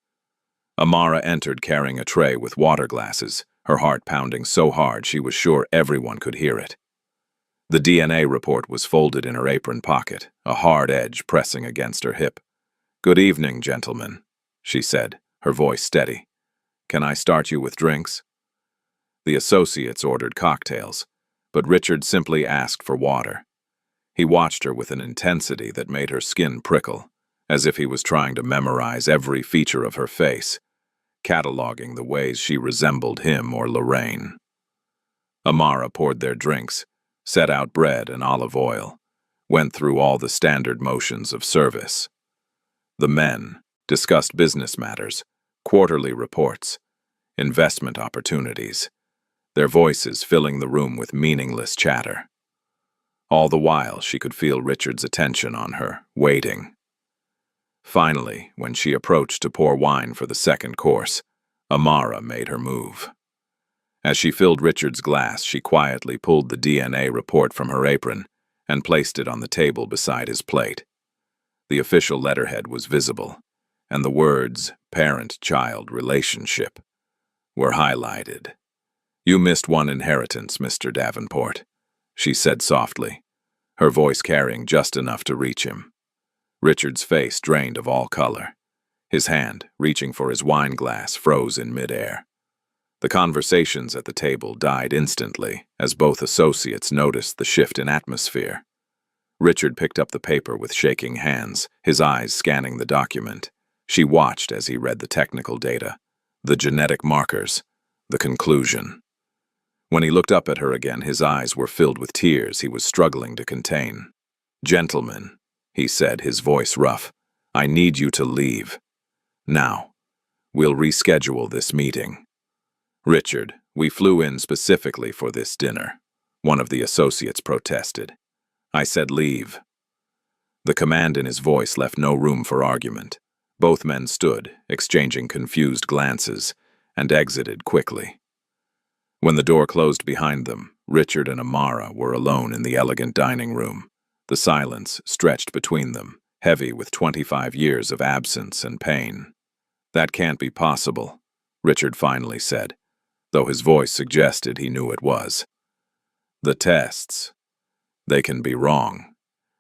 Amara entered carrying a tray with water glasses, her heart pounding so hard she was sure everyone could hear it. The DNA report was folded in her apron pocket, a hard edge pressing against her hip. "Good evening, gentlemen," she said, her voice steady. "Can I start you with drinks?" The associates ordered cocktails, but Richard simply asked for water. He watched her with an intensity that made her skin prickle, as if he was trying to memorize every feature of her face, cataloging the ways she resembled him or Lorraine. Amara poured their drinks, set out bread and olive oil, went through all the standard motions of service. The men discussed business matters, quarterly reports, investment opportunities, their voices filling the room with meaningless chatter. All the while, she could feel Richard's attention on her, waiting. Finally, when she approached to pour wine for the second course, Amara made her move. As she filled Richard's glass, she quietly pulled the DNA report from her apron and placed it on the table beside his plate. The official letterhead was visible, and the words parent-child relationship were highlighted. "You missed one inheritance, Mr. Davenport," she said softly, her voice carrying just enough to reach him. Richard's face drained of all color. His hand, reaching for his wine glass, froze in midair. The conversations at the table died instantly as both associates noticed the shift in atmosphere. Richard picked up the paper with shaking hands, his eyes scanning the document. She watched as he read the technical data, the genetic markers, the conclusion. When he looked up at her again, his eyes were filled with tears he was struggling to contain. "Gentlemen," he said, his voice rough, "I need you to leave. Now. We'll reschedule this meeting." "Richard, we flew in specifically for this dinner," one of the associates protested. "I said leave." The command in his voice left no room for argument. Both men stood, exchanging confused glances, and exited quickly. When the door closed behind them, Richard and Amara were alone in the elegant dining room. The silence stretched between them, heavy with 25 years of absence and pain. "That can't be possible," Richard finally said, though his voice suggested he knew it was. "The tests. They can be wrong.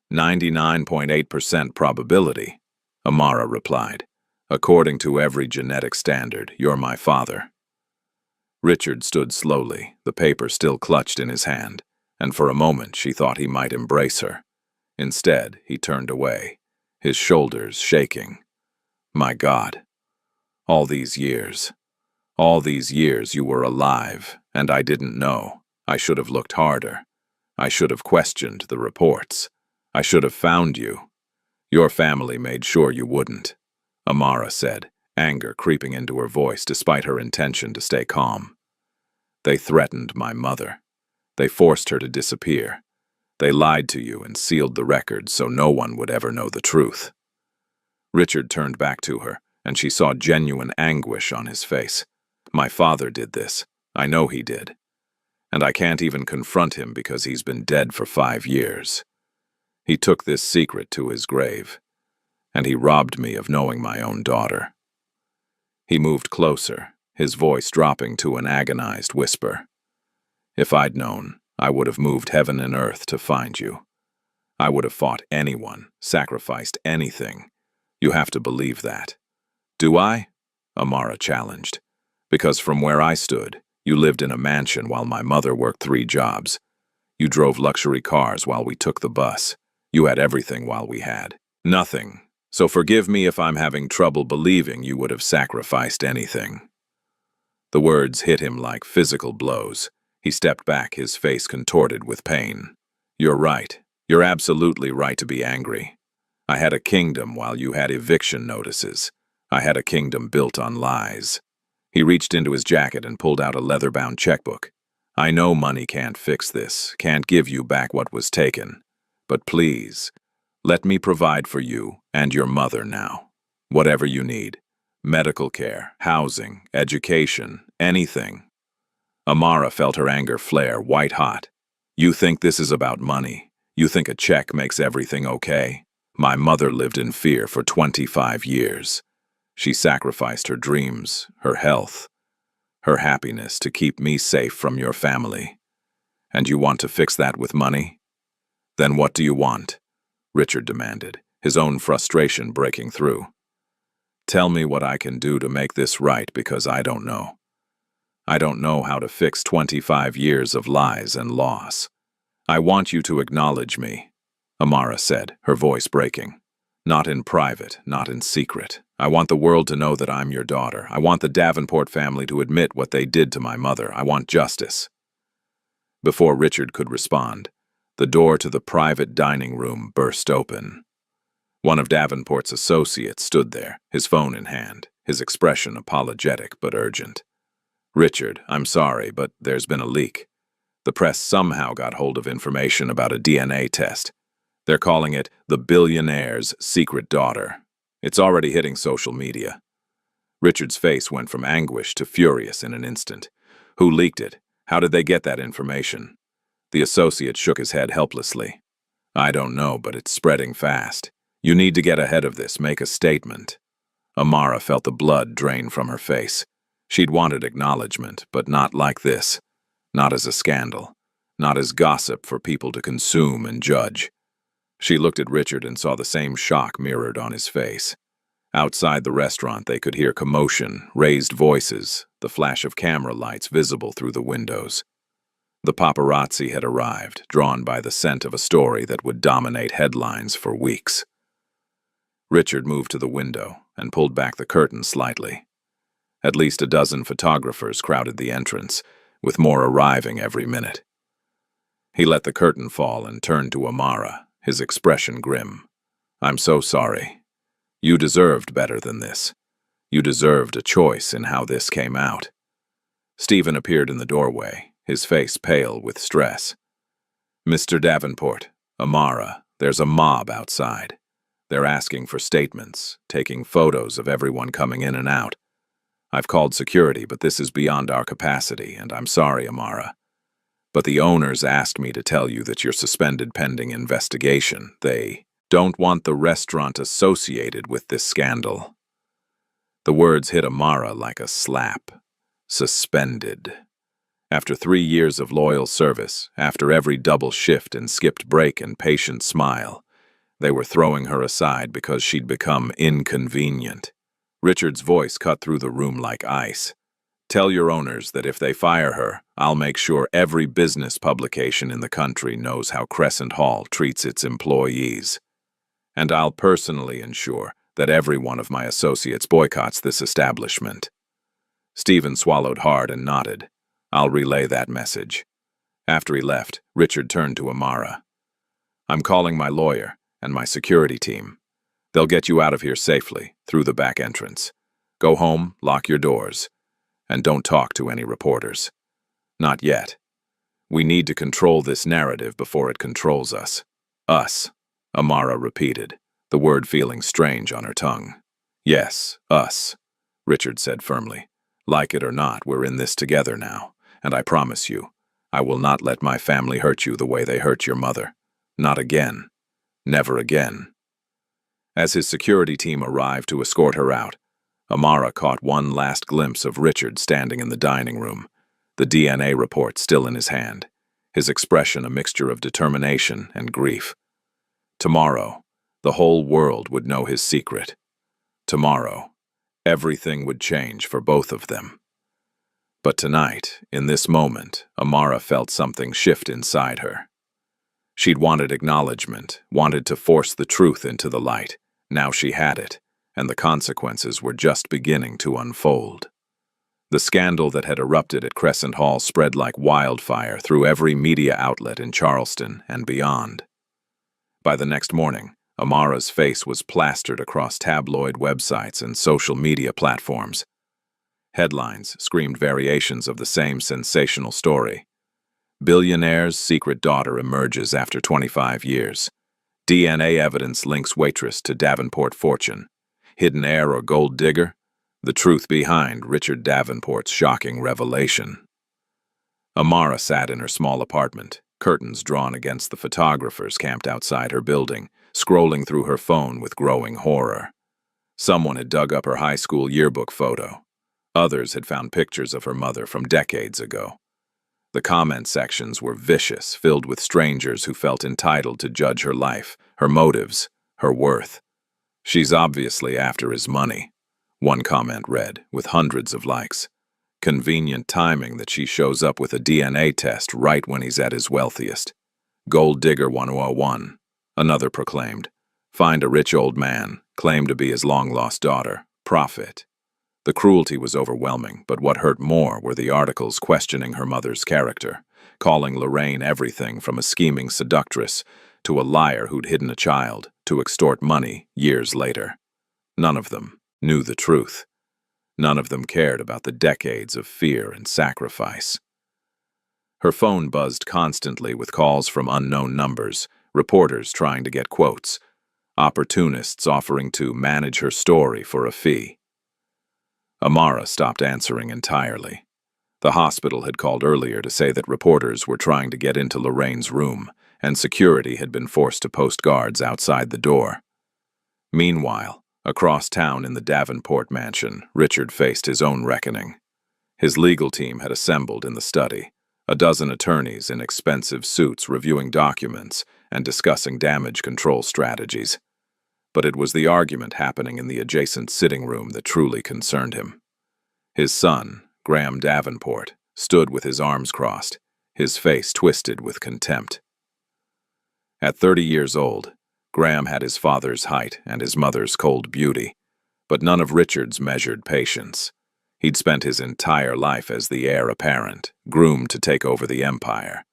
99.8% probability," Amara replied. "According to every genetic standard, you're my father." Richard stood slowly, the paper still clutched in his hand, and for a moment she thought he might embrace her. Instead, he turned away, his shoulders shaking. "My God. All these years you were alive, and I didn't know. I should have looked harder. I should have questioned the reports. I should have found you. Your family made sure you wouldn't," Amara said, anger creeping into her voice despite her intention to stay calm. "They threatened my mother. They forced her to disappear. They lied to you and sealed the records so no one would ever know the truth." Richard turned back to her, and she saw genuine anguish on his face. "My father did this. I know he did. And I can't even confront him because he's been dead for 5 years. He took this secret to his grave, and he robbed me of knowing my own daughter." He moved closer, his voice dropping to an agonized whisper. "If I'd known, I would have moved heaven and earth to find you. I would have fought anyone, sacrificed anything. You have to believe that." "Do I?" Amara challenged. "Because from where I stood, you lived in a mansion while my mother worked 3 jobs. You drove luxury cars while we took the bus. You had everything while we had nothing. So forgive me if I'm having trouble believing you would have sacrificed anything." The words hit him like physical blows. He stepped back, his face contorted with pain. "You're right. You're absolutely right to be angry. I had a kingdom while you had eviction notices. I had a kingdom built on lies." He reached into his jacket and pulled out a leather-bound checkbook. "I know money can't fix this, can't give you back what was taken. But please, let me provide for you and your mother now. Whatever you need. Medical care, housing, education, anything." Amara felt her anger flare white-hot. "You think this is about money? You think a check makes everything okay? My mother lived in fear for 25 years. She sacrificed her dreams, her health, her happiness to keep me safe from your family. And you want to fix that with money? Then what do you want?" Richard demanded, his own frustration breaking through. "Tell me what I can do to make this right, because I don't know. I don't know how to fix 25 years of lies and loss." "I want you to acknowledge me," Amara said, her voice breaking. "Not in private, not in secret. I want the world to know that I'm your daughter. I want the Davenport family to admit what they did to my mother. I want justice." Before Richard could respond, the door to the private dining room burst open. One of Davenport's associates stood there, his phone in hand, his expression apologetic but urgent. "Richard, I'm sorry, but there's been a leak. The press somehow got hold of information about a DNA test. They're calling it the Billionaire's secret daughter. It's already hitting social media." Richard's face went from anguish to furious in an instant. "Who leaked it? How did they get that information?" The associate shook his head helplessly. "I don't know, but it's spreading fast. You need to get ahead of this, make a statement." Amara felt the blood drain from her face. She'd wanted acknowledgement, but not like this. Not as a scandal. Not as gossip for people to consume and judge. She looked at Richard and saw the same shock mirrored on his face. Outside the restaurant, they could hear commotion, raised voices, the flash of camera lights visible through the windows. The paparazzi had arrived, drawn by the scent of a story that would dominate headlines for weeks. Richard moved to the window and pulled back the curtain slightly. At least a dozen photographers crowded the entrance, with more arriving every minute. He let the curtain fall and turned to Amara, his expression grim. "I'm so sorry. You deserved better than this. You deserved a choice in how this came out." Stephen appeared in the doorway, his face pale with stress. "Mr. Davenport, Amara, there's a mob outside. They're asking for statements, taking photos of everyone coming in and out. I've called security, but this is beyond our capacity, and I'm sorry, Amara. But the owners asked me to tell you that you're suspended pending investigation. They don't want the restaurant associated with this scandal." The words hit Amara like a slap. Suspended. After 3 years of loyal service, after every double shift and skipped break and patient smile, they were throwing her aside because she'd become inconvenient. Richard's voice cut through the room like ice. "Tell your owners that if they fire her, I'll make sure every business publication in the country knows how Crescent Hall treats its employees. And I'll personally ensure that every one of my associates boycotts this establishment." Stephen swallowed hard and nodded. "I'll relay that message." After he left, Richard turned to Amara. "I'm calling my lawyer and my security team. They'll get you out of here safely, through the back entrance. Go home, lock your doors, and don't talk to any reporters. Not yet. We need to control this narrative before it controls us." "Us," Amara repeated, the word feeling strange on her tongue. "Yes, us," Richard said firmly. "Like it or not, we're in this together now, and I promise you, I will not let my family hurt you the way they hurt your mother. Not again. Never again." As his security team arrived to escort her out, Amara caught one last glimpse of Richard standing in the dining room, the DNA report still in his hand, his expression a mixture of determination and grief. Tomorrow, the whole world would know his secret. Tomorrow, everything would change for both of them. But tonight, in this moment, Amara felt something shift inside her. She'd wanted acknowledgement, wanted to force the truth into the light. Now she had it, and the consequences were just beginning to unfold. The scandal that had erupted at Crescent Hall spread like wildfire through every media outlet in Charleston and beyond. By the next morning, Amara's face was plastered across tabloid websites and social media platforms. Headlines screamed variations of the same sensational story. Billionaire's secret daughter emerges after 25 years. DNA evidence links Waitress to Davenport fortune. Hidden heir or gold digger? The truth behind Richard Davenport's shocking revelation. Amara sat in her small apartment, curtains drawn against the photographers camped outside her building, scrolling through her phone with growing horror. Someone had dug up her high school yearbook photo. Others had found pictures of her mother from decades ago. The comment sections were vicious, filled with strangers who felt entitled to judge her life, her motives, her worth. "She's obviously after his money," one comment read, with hundreds of likes. "Convenient timing that she shows up with a DNA test right when he's at his wealthiest." "Gold digger 1001," another proclaimed. "Find a rich old man, claim to be his long-lost daughter, profit." The cruelty was overwhelming, but what hurt more were the articles questioning her mother's character, calling Lorraine everything from a scheming seductress to a liar who'd hidden a child to extort money years later. None of them knew the truth. None of them cared about the decades of fear and sacrifice. Her phone buzzed constantly with calls from unknown numbers, reporters trying to get quotes, opportunists offering to manage her story for a fee. Amara stopped answering entirely. The hospital had called earlier to say that reporters were trying to get into Lorraine's room, and security had been forced to post guards outside the door. Meanwhile, across town in the Davenport mansion, Richard faced his own reckoning. His legal team had assembled in the study, a dozen attorneys in expensive suits reviewing documents and discussing damage control strategies. But it was the argument happening in the adjacent sitting room that truly concerned him. His son, Graham Davenport, stood with his arms crossed, his face twisted with contempt. At 30 years old, Graham had his father's height and his mother's cold beauty, but none of Richard's measured patience. He'd spent his entire life as the heir apparent, groomed to take over the empire,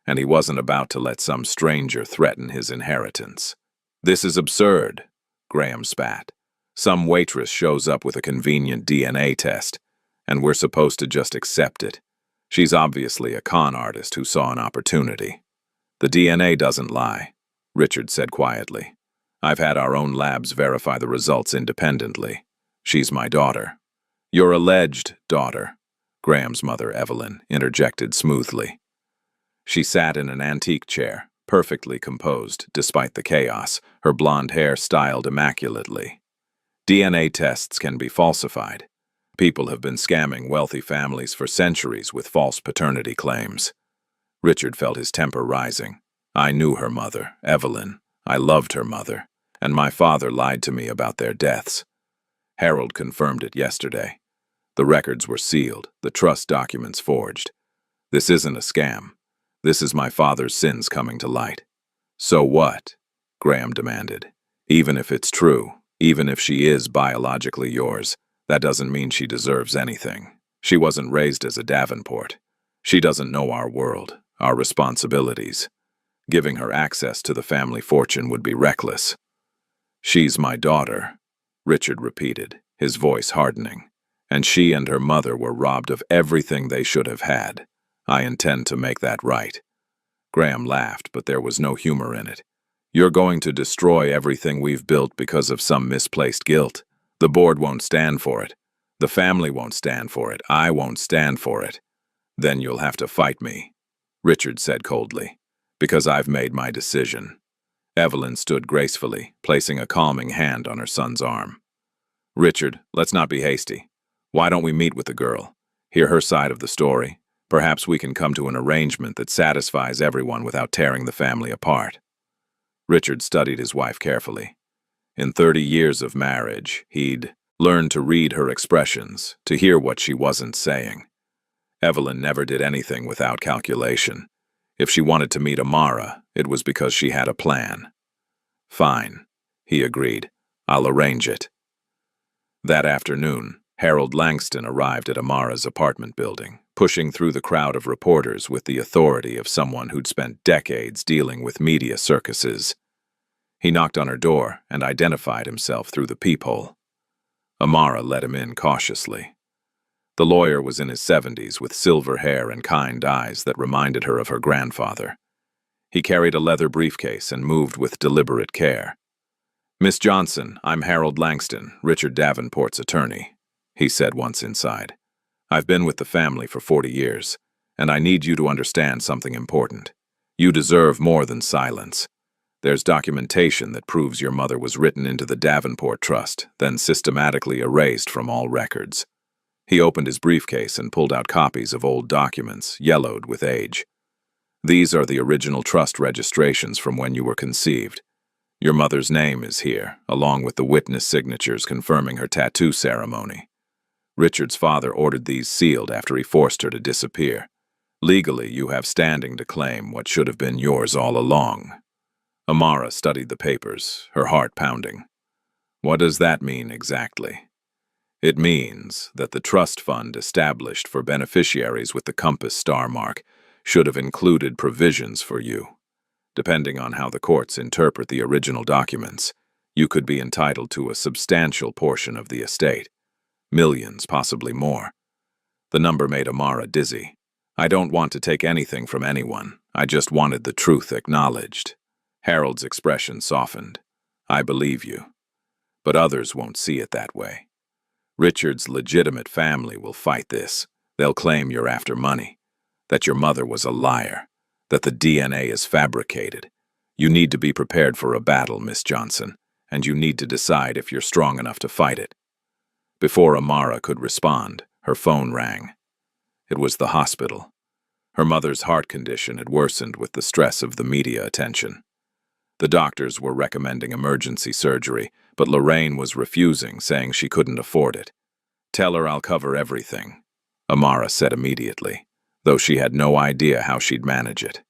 and he wasn't about to let some stranger threaten his inheritance. "This is absurd," Graham spat. "Some waitress shows up with a convenient DNA test, and we're supposed to just accept it. She's obviously a con artist who saw an opportunity." "The DNA doesn't lie," Richard said quietly. "I've had our own labs verify the results independently. She's my daughter. Your alleged daughter, Graham's mother, Evelyn, interjected smoothly. She sat in an antique chair, perfectly composed despite the chaos, her blonde hair styled immaculately. DNA tests can be falsified. People have been scamming wealthy families for centuries with false paternity claims. Richard felt his temper rising. I knew her mother, Evelyn. I loved her mother, and my father lied to me about their deaths. Harold confirmed it yesterday. The records were sealed, the trust documents forged. This isn't a scam. This is my father's sins coming to light. So what? Graham demanded. Even if it's true, even if she is biologically yours, that doesn't mean she deserves anything. She wasn't raised as a Davenport. She doesn't know our world, our responsibilities. Giving her access to the family fortune would be reckless. She's my daughter, Richard repeated, his voice hardening. And she and her mother were robbed of everything they should have had. I intend to make that right. Graham laughed, but there was no humor in it. You're going to destroy everything we've built because of some misplaced guilt. The board won't stand for it. The family won't stand for it. I won't stand for it. Then you'll have to fight me, Richard said coldly, because I've made my decision. Evelyn stood gracefully, placing a calming hand on her son's arm. Richard, let's not be hasty. Why don't we meet with the girl, hear her side of the story? Perhaps we can come to an arrangement that satisfies everyone without tearing the family apart. Richard studied his wife carefully. In 30 years of marriage, he'd learned to read her expressions, to hear what she wasn't saying. Evelyn never did anything without calculation. If she wanted to meet Amara, it was because she had a plan. Fine, he agreed. I'll arrange it. That afternoon, Harold Langston arrived at Amara's apartment building, pushing through the crowd of reporters with the authority of someone who'd spent decades dealing with media circuses. He knocked on her door and identified himself through the peephole. Amara let him in cautiously. The lawyer was in his 70s with silver hair and kind eyes that reminded her of her grandfather. He carried a leather briefcase and moved with deliberate care. Miss Johnson, I'm Harold Langston, Richard Davenport's attorney, he said once inside. I've been with the family for 40 years, and I need you to understand something important. You deserve more than silence. There's documentation that proves your mother was written into the Davenport Trust, then systematically erased from all records. He opened his briefcase and pulled out copies of old documents, yellowed with age. These are the original trust registrations from when you were conceived. Your mother's name is here, along with the witness signatures confirming her tattoo ceremony. Richard's father ordered these sealed after he forced her to disappear. Legally, you have standing to claim what should have been yours all along. Amara studied the papers, her heart pounding. What does that mean exactly? It means that the trust fund established for beneficiaries with the compass star mark should have included provisions for you. Depending on how the courts interpret the original documents, you could be entitled to a substantial portion of the estate. Millions, possibly more. The number made Amara dizzy. I don't want to take anything from anyone. I just wanted the truth acknowledged. Harold's expression softened. I believe you. But others won't see it that way. Richard's legitimate family will fight this. They'll claim you're after money, that your mother was a liar, that the DNA is fabricated. You need to be prepared for a battle, Miss Johnson, and you need to decide if you're strong enough to fight it. Before Amara could respond, her phone rang. It was the hospital. Her mother's heart condition had worsened with the stress of the media attention. The doctors were recommending emergency surgery, but Lorraine was refusing, saying she couldn't afford it. Tell her I'll cover everything, Amara said immediately, though she had no idea how she'd manage it.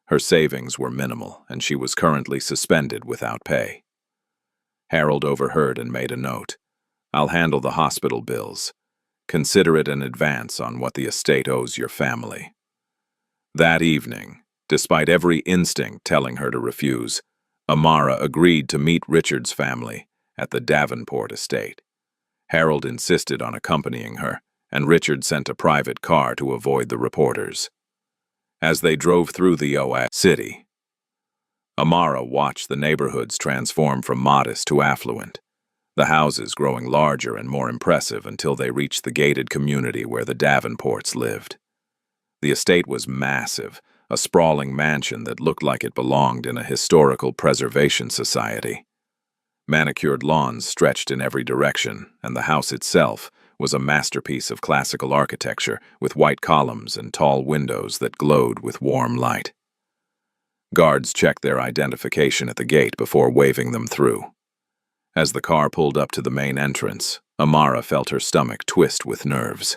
Her savings were minimal, and she was currently suspended without pay. Harold overheard and made a note. I'll handle the hospital bills. Consider it an advance on what the estate owes your family. That evening, despite every instinct telling her to refuse, Amara agreed to meet Richard's family at the Davenport estate. Harold insisted on accompanying her, and Richard sent a private car to avoid the reporters. As they drove through the OS city, Amara watched the neighborhoods transform from modest to affluent. the houses growing larger and more impressive until they reached the gated community where the Davenports lived. The estate was massive, a sprawling mansion that looked like it belonged in a historical preservation society. Manicured lawns stretched in every direction, and the house itself was a masterpiece of classical architecture with white columns and tall windows that glowed with warm light. Guards checked their identification at the gate before waving them through. As the car pulled up to the main entrance, Amara felt her stomach twist with nerves.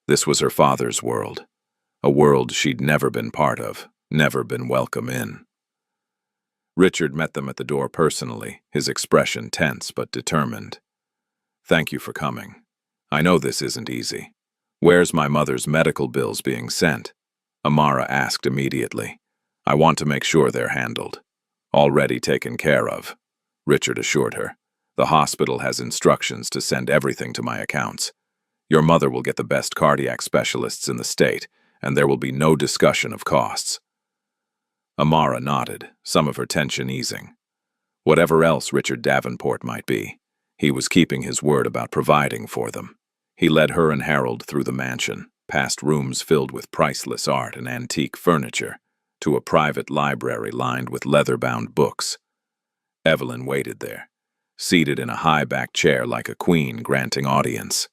This was her father's world, a world she'd never been part of, never been welcome in. Richard met them at the door personally, his expression tense but determined. "Thank you for coming. I know this isn't easy. Where's my mother's medical bills being sent?" Amara asked immediately. "I want to make sure they're handled." "Already taken care of," Richard assured her. "The hospital has instructions to send everything to my accounts. Your mother will get the best cardiac specialists in the state, and there will be no discussion of costs." Amara nodded, some of her tension easing. Whatever else Richard Davenport might be, he was keeping his word about providing for them. He led her and Harold through the mansion, past rooms filled with priceless art and antique furniture, to a private library lined with leather-bound books. Evelyn waited there, seated in a high-backed chair like a queen granting audience.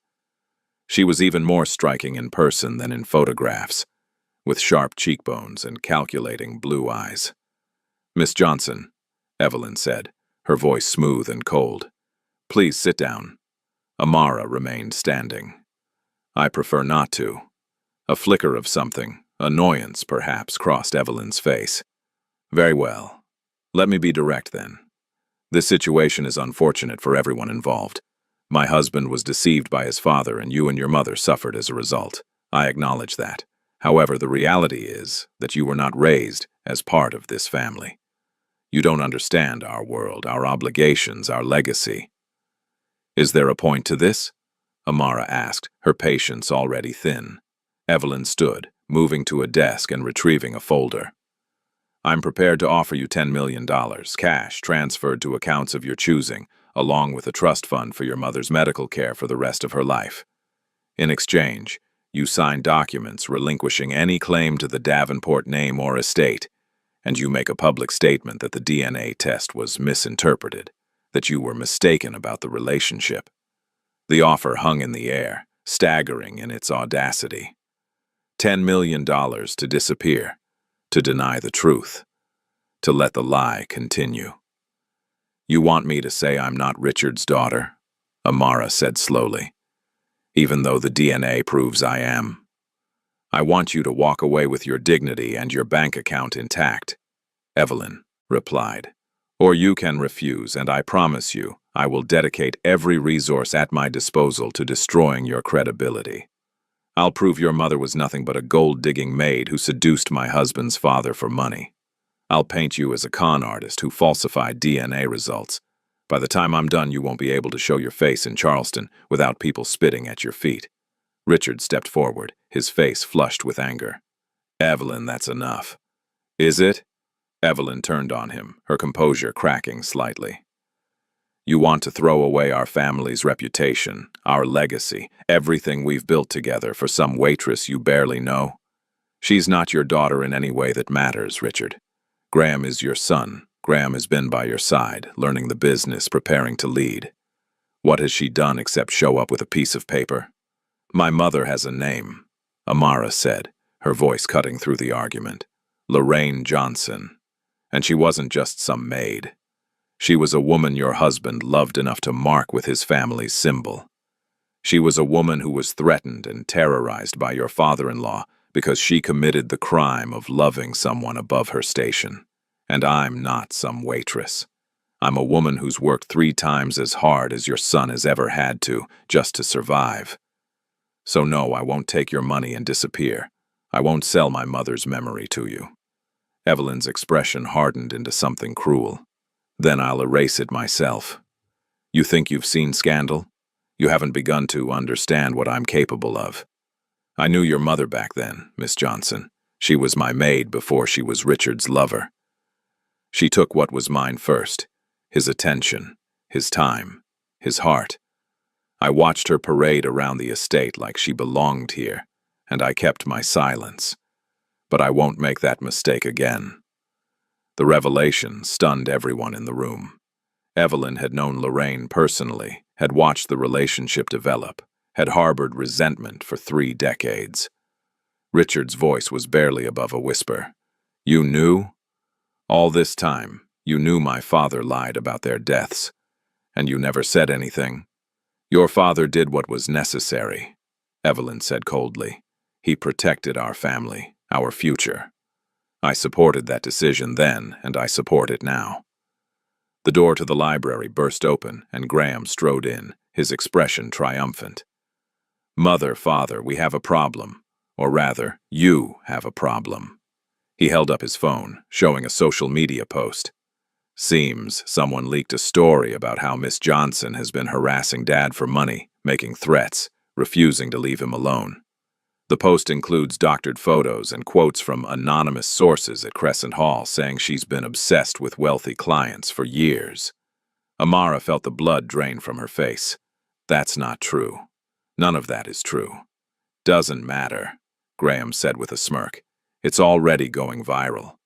She was even more striking in person than in photographs, with sharp cheekbones and calculating blue eyes. "Miss Johnson," Evelyn said, her voice smooth and cold. "Please sit down." Amara remained standing. "I prefer not to." A flicker of something, annoyance perhaps, crossed Evelyn's face. "Very well. Let me be direct then. This situation is unfortunate for everyone involved. My husband was deceived by his father, and you and your mother suffered as a result. I acknowledge that. However, the reality is that you were not raised as part of this family. You don't understand our world, our obligations, our legacy." "Is there a point to this?" Amara asked, her patience already thin. Evelyn stood, moving to a desk and retrieving a folder. "I'm prepared to offer you $10 million, cash, transferred to accounts of your choosing, along with a trust fund for your mother's medical care for the rest of her life. In exchange, you sign documents relinquishing any claim to the Davenport name or estate, and you make a public statement that the DNA test was misinterpreted, that you were mistaken about the relationship." The offer hung in the air, staggering in its audacity. $10 million to disappear, to deny the truth, to let the lie continue. "You want me to say I'm not Richard's daughter?" Amara said slowly. "Even though the DNA proves I am? I want you to walk away with your dignity and your bank account intact," Evelyn replied. "Or you can refuse, and I promise you, I will dedicate every resource at my disposal to destroying your credibility. I'll prove your mother was nothing but a gold-digging maid who seduced my husband's father for money. I'll paint you as a con artist who falsified DNA results. By the time I'm done, you won't be able to show your face in Charleston without people spitting at your feet." Richard stepped forward, his face flushed with anger. "Evelyn, that's enough." "Is it?" Evelyn turned on him, her composure cracking slightly. "You want to throw away our family's reputation, our legacy, everything we've built together for some waitress you barely know? She's not your daughter in any way that matters, Richard. Graham is your son. Graham has been by your side, learning the business, preparing to lead. What has she done except show up with a piece of paper?" "My mother has a name," Amara said, her voice cutting through the argument. "Lorraine Johnson. And she wasn't just some maid. She was a woman your husband loved enough to mark with his family's symbol. She was a woman who was threatened and terrorized by your father-in-law because she committed the crime of loving someone above her station. And I'm not some waitress. I'm a woman who's worked 3 times as hard as your son has ever had to, just to survive. So no, I won't take your money and disappear. I won't sell my mother's memory to you." Evelyn's expression hardened into something cruel. "Then I'll erase it myself. You think you've seen scandal? You haven't begun to understand what I'm capable of. I knew your mother back then, Miss Johnson. She was my maid before she was Richard's lover. She took what was mine first, his attention, his time, his heart. I watched her parade around the estate like she belonged here, and I kept my silence. But I won't make that mistake again. The revelation stunned everyone in the room. Evelyn had known Lorraine personally, had watched the relationship develop, had harbored resentment for 3 decades. Richard's voice was barely above a whisper. "You knew? All this time, you knew my father lied about their deaths, and you never said anything." "Your father did what was necessary," Evelyn said coldly. "He protected our family, our future. I supported that decision then, and I support it now." The door to the library burst open, and Graham strode in, his expression triumphant. "Mother, father, we have a problem. Or rather, you have a problem." He held up his phone, showing a social media post. "Seems someone leaked a story about how Miss Johnson has been harassing Dad for money, making threats, refusing to leave him alone. The post includes doctored photos and quotes from anonymous sources at Crescent Hall saying she's been obsessed with wealthy clients for years." Amara felt the blood drain from her face. "That's not true. None of that is true." "Doesn't matter," Graham said with a smirk. "It's already going viral.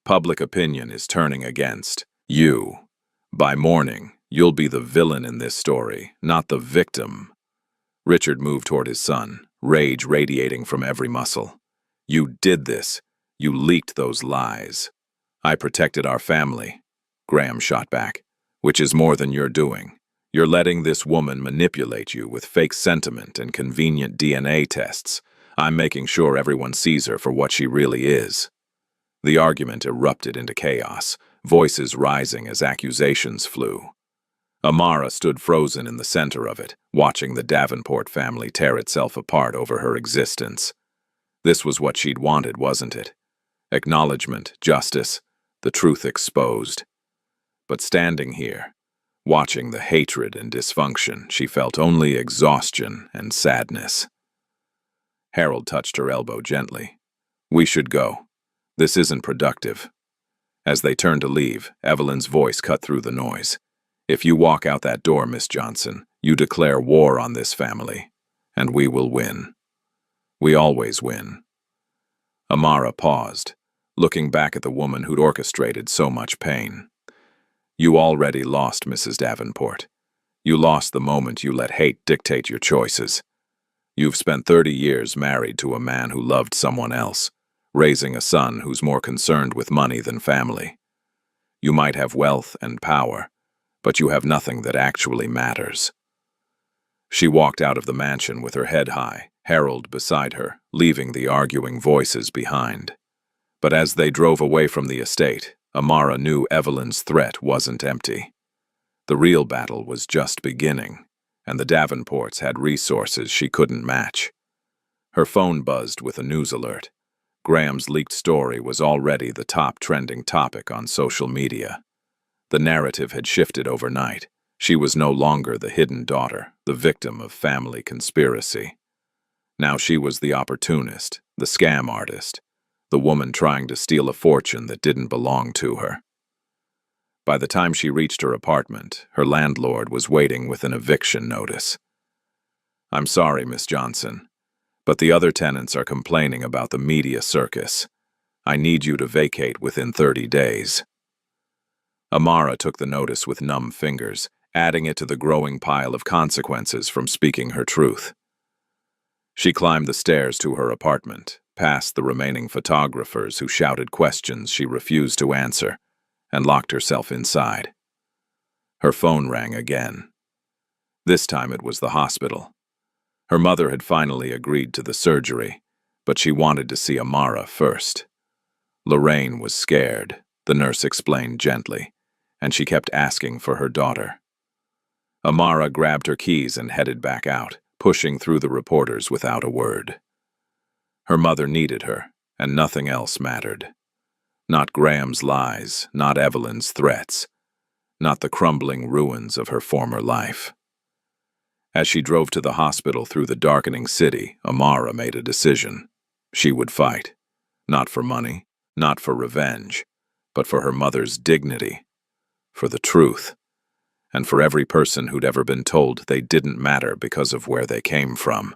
Public opinion is turning against you. By morning, you'll be the villain in this story, not the victim." Richard moved toward his son, rage radiating from every muscle. "You did this. You leaked those lies." "I protected our family," Graham shot back, "which is more than you're doing. You're letting this woman manipulate you with fake sentiment and convenient DNA tests. I'm making sure everyone sees her for what she really is." The argument erupted into chaos, voices rising as accusations flew. Amara stood frozen in the center of it, watching the Davenport family tear itself apart over her existence. This was what she'd wanted, wasn't it? Acknowledgement, justice, the truth exposed. But standing here, watching the hatred and dysfunction, she felt only exhaustion and sadness. Harold touched her elbow gently. "We should go. This isn't productive." As they turned to leave, Evelyn's voice cut through the noise. "If you walk out that door, Miss Johnson, you declare war on this family, and we will win. We always win." Amara paused, looking back at the woman who'd orchestrated so much pain. "You already lost, Mrs. Davenport. You lost the moment you let hate dictate your choices. You've spent 30 years married to a man who loved someone else, raising a son who's more concerned with money than family. You might have wealth and power, but you have nothing that actually matters." She walked out of the mansion with her head high, Harold beside her, leaving the arguing voices behind. But as they drove away from the estate, Amara knew Evelyn's threat wasn't empty. The real battle was just beginning, and the Davenports had resources she couldn't match. Her phone buzzed with a news alert. Graham's leaked story was already the top trending topic on social media. The narrative had shifted overnight. She was no longer the hidden daughter, the victim of family conspiracy. Now she was the opportunist, the scam artist, the woman trying to steal a fortune that didn't belong to her. By the time she reached her apartment, her landlord was waiting with an eviction notice. "I'm sorry, Miss Johnson, but the other tenants are complaining about the media circus. I need you to vacate within 30 days. Amara took the notice with numb fingers, adding it to the growing pile of consequences from speaking her truth. She climbed the stairs to her apartment, past the remaining photographers who shouted questions she refused to answer, and locked herself inside. Her phone rang again. This time it was the hospital. Her mother had finally agreed to the surgery, but she wanted to see Amara first. Lorraine was scared, the nurse explained gently, and she kept asking for her daughter. Amara grabbed her keys and headed back out, pushing through the reporters without a word. Her mother needed her, and nothing else mattered. Not Graham's lies, not Evelyn's threats, not the crumbling ruins of her former life. As she drove to the hospital through the darkening city, Amara made a decision. She would fight, not for money, not for revenge, but for her mother's dignity, for the truth, and for every person who'd ever been told they didn't matter because of where they came from.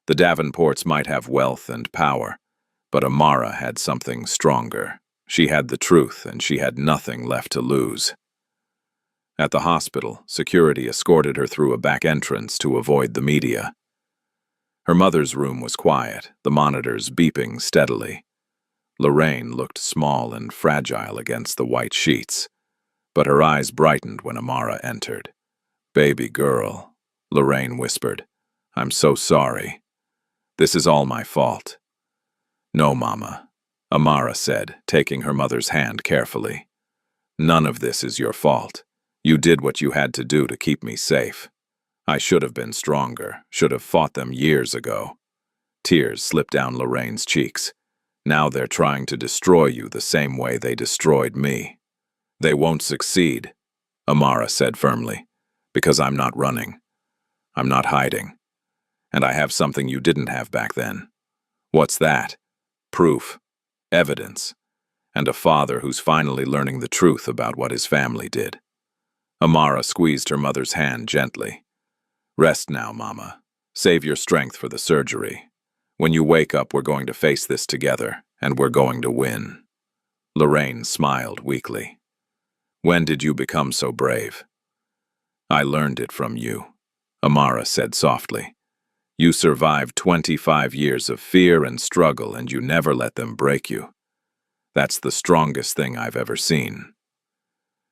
The Davenports might have wealth and power, but Amara had something stronger. She had the truth, and she had nothing left to lose. At the hospital, security escorted her through a back entrance to avoid the media. Her mother's room was quiet, the monitors beeping steadily. Lorraine looked small and fragile against the white sheets, but her eyes brightened when Amara entered. "Baby girl," Lorraine whispered. "I'm so sorry. This is all my fault." "No, Mama," Amara said, taking her mother's hand carefully. "None of this is your fault. You did what you had to do to keep me safe. I should have been stronger, should have fought them years ago." Tears slipped down Lorraine's cheeks. "Now they're trying to destroy you the same way they destroyed me." "They won't succeed," Amara said firmly, "because I'm not running. I'm not hiding. And I have something you didn't have back then." "What's that?" "Proof. Evidence. And a father who's finally learning the truth about what his family did." Amara squeezed her mother's hand gently. "Rest now, Mama. Save your strength for the surgery. When you wake up, we're going to face this together, and we're going to win." Lorraine smiled weakly. "When did you become so brave?" "I learned it from you," Amara said softly. "You survived 25 years of fear and struggle, and you never let them break you. That's the strongest thing I've ever seen."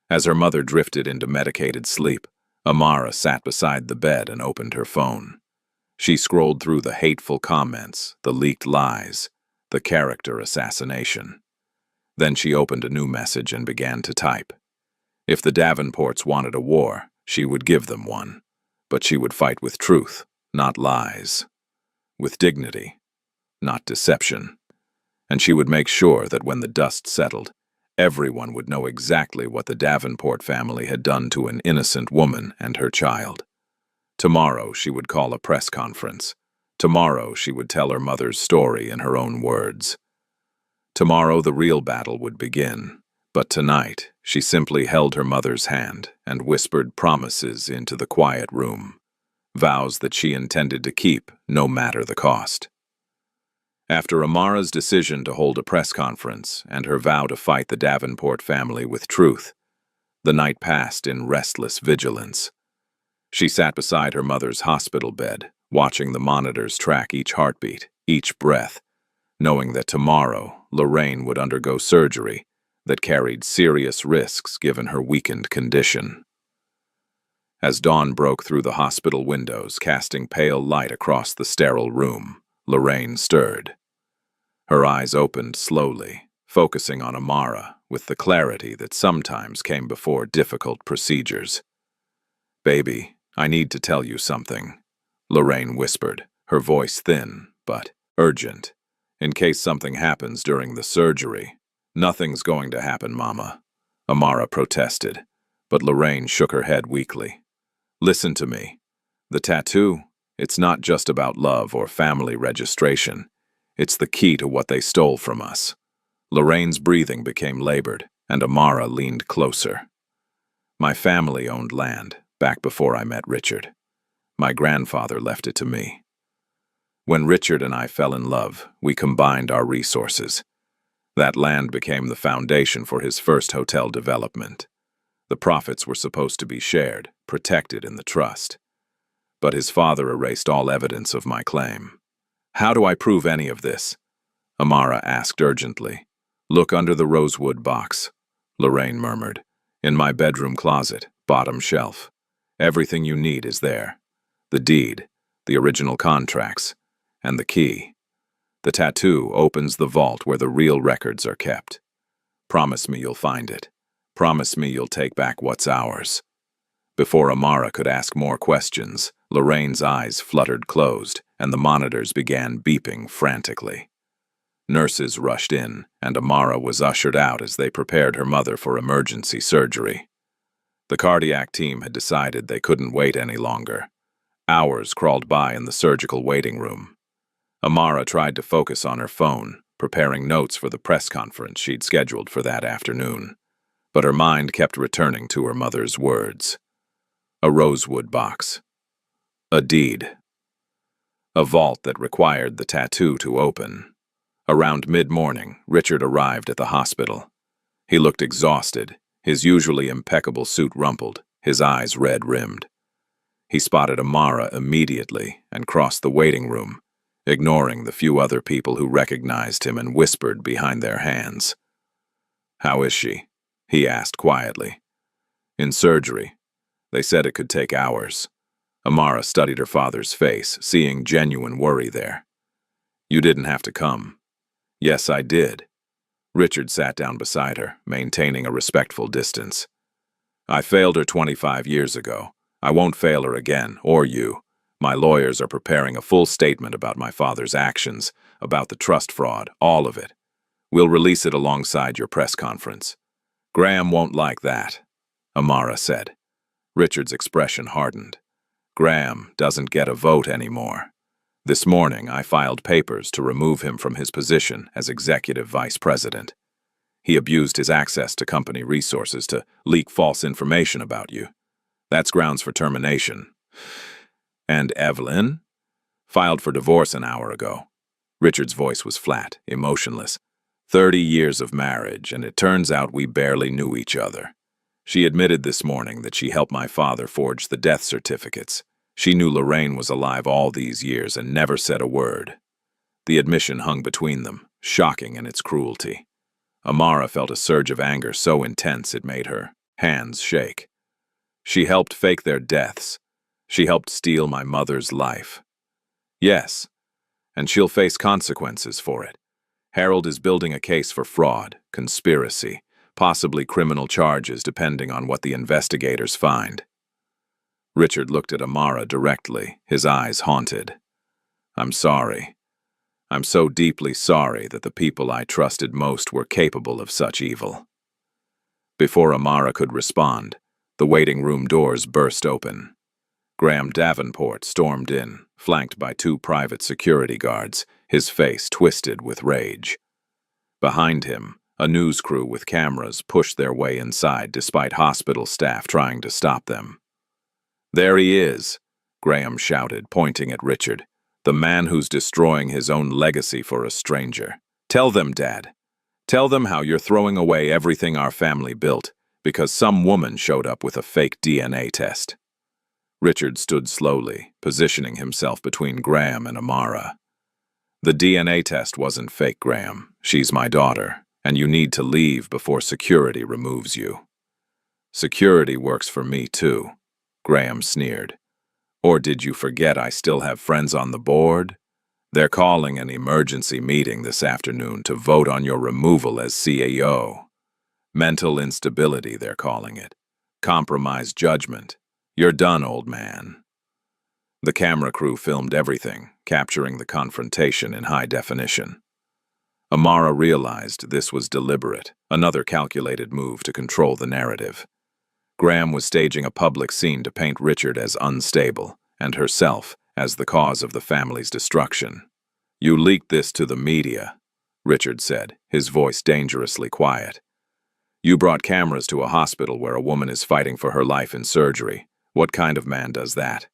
As her mother drifted into medicated sleep, Amara sat beside the bed and opened her phone. She scrolled through the hateful comments, the leaked lies, the character assassination. Then she opened a new message and began to type. If the Davenports wanted a war, she would give them one. But she would fight with truth, not lies. With dignity, not deception. And she would make sure that when the dust settled, everyone would know exactly what the Davenport family had done to an innocent woman and her child. Tomorrow she would call a press conference. Tomorrow she would tell her mother's story in her own words. Tomorrow the real battle would begin, but tonight she simply held her mother's hand and whispered promises into the quiet room, vows that she intended to keep no matter the cost. After Amara's decision to hold a press conference and her vow to fight the Davenport family with truth, the night passed in restless vigilance. She sat beside her mother's hospital bed, watching the monitors track each heartbeat, each breath, knowing that tomorrow Lorraine would undergo surgery that carried serious risks given her weakened condition. As dawn broke through the hospital windows, casting pale light across the sterile room, Lorraine stirred. Her eyes opened slowly, focusing on Amara with the clarity that sometimes came before difficult procedures. "Baby, I need to tell you something," Lorraine whispered, her voice thin but urgent. "In case something happens during the surgery." "Nothing's going to happen, Mama," Amara protested, but Lorraine shook her head weakly. "Listen to me. The tattoo, it's not just about love or family registration. It's the key to what they stole from us." Lorraine's breathing became labored, and Amara leaned closer. "My family owned land back before I met Richard. My grandfather left it to me. When Richard and I fell in love, we combined our resources. That land became the foundation for his first hotel development. The profits were supposed to be shared, protected in the trust. But his father erased all evidence of my claim." "How do I prove any of this?" Amara asked urgently. "Look under the rosewood box," Lorraine murmured. "In my bedroom closet, bottom shelf. Everything you need is there. The deed, the original contracts, and the key. The tattoo opens the vault where the real records are kept. Promise me you'll find it. Promise me you'll take back what's ours." Before Amara could ask more questions, Lorraine's eyes fluttered closed, and the monitors began beeping frantically. Nurses rushed in, and Amara was ushered out as they prepared her mother for emergency surgery. The cardiac team had decided they couldn't wait any longer. Hours crawled by in the surgical waiting room. Amara tried to focus on her phone, preparing notes for the press conference she'd scheduled for that afternoon. but her mind kept returning to her mother's words. A rosewood box. A deed. A vault that required the tattoo to open. Around mid-morning, Richard arrived at the hospital. He looked exhausted, his usually impeccable suit rumpled, his eyes red-rimmed. He spotted Amara immediately and crossed the waiting room, ignoring the few other people who recognized him and whispered behind their hands. "How is she?" he asked quietly. "In surgery. They said it could take hours." Amara studied her father's face, seeing genuine worry there. "You didn't have to come." "Yes, I did." Richard sat down beside her, maintaining a respectful distance. "I failed her 25 years ago. I won't fail her again, or you. My lawyers are preparing a full statement about my father's actions, about the trust fraud, all of it. We'll release it alongside your press conference." "Graham won't like that," Amara said. Richard's expression hardened. "Graham doesn't get a vote anymore. This morning, I filed papers to remove him from his position as executive vice president. He abused his access to company resources to leak false information about you. That's grounds for termination." "And Evelyn?" "Filed for divorce an hour ago." Richard's voice was flat, emotionless. 30 years of marriage, and it turns out we barely knew each other. She admitted this morning that she helped my father forge the death certificates. She knew Lorraine was alive all these years and never said a word. The admission hung between them, shocking in its cruelty. Amara felt a surge of anger so intense it made her hands shake. "She helped fake their deaths. She helped steal my mother's life." "Yes, and she'll face consequences for it. Harold is building a case for fraud, conspiracy, possibly criminal charges depending on what the investigators find." Richard looked at Amara directly, his eyes haunted. "I'm sorry. I'm so deeply sorry that the people I trusted most were capable of such evil." Before Amara could respond, the waiting room doors burst open. Graham Davenport stormed in, flanked by 2 private security guards, his face twisted with rage. Behind him, a news crew with cameras pushed their way inside despite hospital staff trying to stop them. "There he is," Graham shouted, pointing at Richard, "the man who's destroying his own legacy for a stranger. Tell them, Dad. Tell them how you're throwing away everything our family built because some woman showed up with a fake DNA test." Richard stood slowly, positioning himself between Graham and Amara. "The DNA test wasn't fake, Graham. She's my daughter, and you need to leave before security removes you." "Security works for me, too," Graham sneered. "Or did you forget I still have friends on the board? They're calling an emergency meeting this afternoon to vote on your removal as CEO. Mental instability, they're calling it. Compromised judgment. You're done, old man." The camera crew filmed everything, capturing the confrontation in high definition. Amara realized this was deliberate, another calculated move to control the narrative. Graham was staging a public scene to paint Richard as unstable, and herself as the cause of the family's destruction. "You leaked this to the media," Richard said, his voice dangerously quiet. "You brought cameras to a hospital where a woman is fighting for her life in surgery. What kind of man does that?"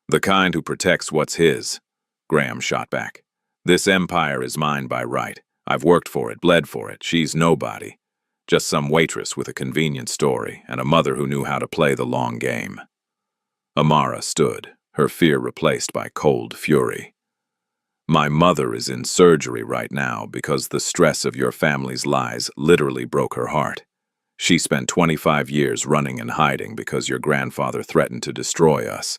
"The kind who protects what's his," Graham shot back. "This empire is mine by right. I've worked for it, bled for it. She's nobody. Just some waitress with a convenient story and a mother who knew how to play the long game." Amara stood, her fear replaced by cold fury. "My mother is in surgery right now because the stress of your family's lies literally broke her heart. She spent 25 years running and hiding because your grandfather threatened to destroy us.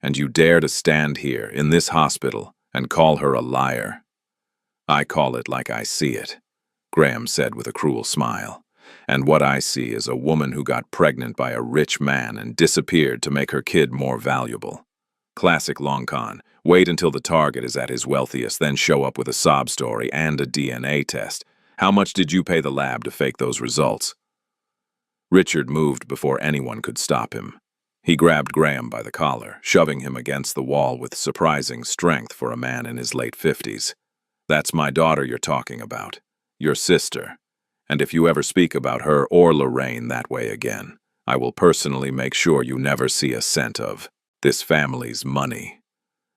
And you dare to stand here in this hospital and call her a liar?" "I call it like I see it," Graham said with a cruel smile. "And what I see is a woman who got pregnant by a rich man and disappeared to make her kid more valuable. Classic long con. Wait until the target is at his wealthiest, then show up with a sob story and a DNA test. How much did you pay the lab to fake those results?" Richard moved before anyone could stop him. He grabbed Graham by the collar, shoving him against the wall with surprising strength for a man in his late 50s. "That's my daughter you're talking about. Your sister. And if you ever speak about her or Lorraine that way again, I will personally make sure you never see a cent of this family's money."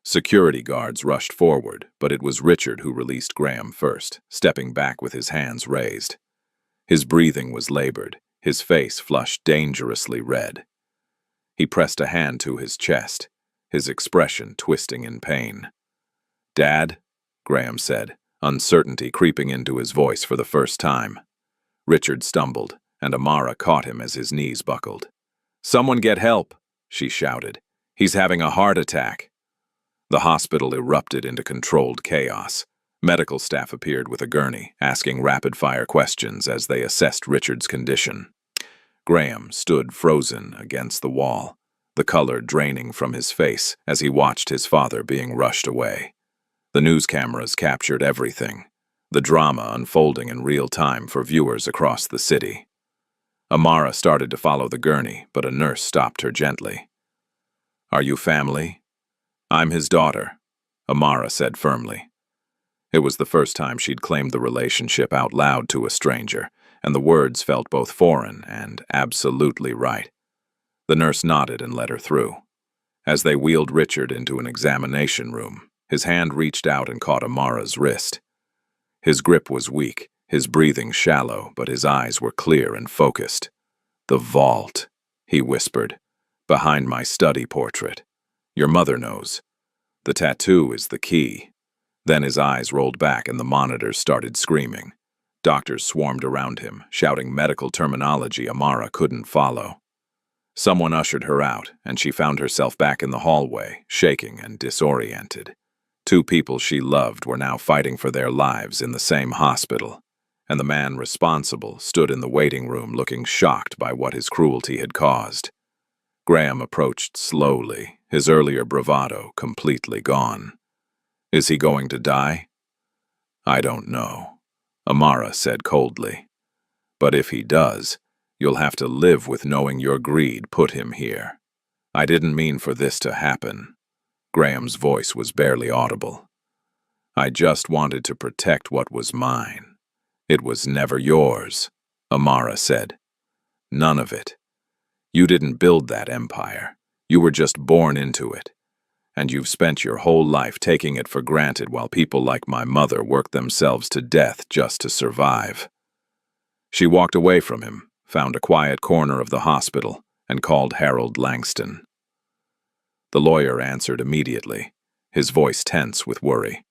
Security guards rushed forward, but it was Richard who released Graham first, stepping back with his hands raised. His breathing was labored, his face flushed dangerously red. He pressed a hand to his chest, his expression twisting in pain. "Dad," Graham said, uncertainty creeping into his voice for the first time. Richard stumbled, and Amara caught him as his knees buckled. "Someone get help," she shouted. "He's having a heart attack." The hospital erupted into controlled chaos. Medical staff appeared with a gurney, asking rapid-fire questions as they assessed Richard's condition. Graham stood frozen against the wall, the color draining from his face as he watched his father being rushed away. The news cameras captured everything, the drama unfolding in real time for viewers across the city. Amara started to follow the gurney, but a nurse stopped her gently. "Are you family?" "I'm his daughter," Amara said firmly. It was the first time she'd claimed the relationship out loud to a stranger, and the words felt both foreign and absolutely right. The nurse nodded and let her through. As they wheeled Richard into an examination room, his hand reached out and caught Amara's wrist. His grip was weak, his breathing shallow, but his eyes were clear and focused. "The vault," he whispered, "behind my study portrait. Your mother knows. The tattoo is the key." Then his eyes rolled back and the monitors started screaming. Doctors swarmed around him, shouting medical terminology Amara couldn't follow. Someone ushered her out, and she found herself back in the hallway, shaking and disoriented. Two people she loved were now fighting for their lives in the same hospital, and the man responsible stood in the waiting room looking shocked by what his cruelty had caused. Graham approached slowly, his earlier bravado completely gone. "Is he going to die?" "I don't know," Amara said coldly. "But if he does, you'll have to live with knowing your greed put him here. I didn't mean for this to happen." Graham's voice was barely audible. "I just wanted to protect what was mine. It was never yours," Amara said. "None of it. You didn't build that empire. You were just born into it. And you've spent your whole life taking it for granted while people like my mother work themselves to death just to survive." She walked away from him, found a quiet corner of the hospital, and called Harold Langston. The lawyer answered immediately, his voice tense with worry.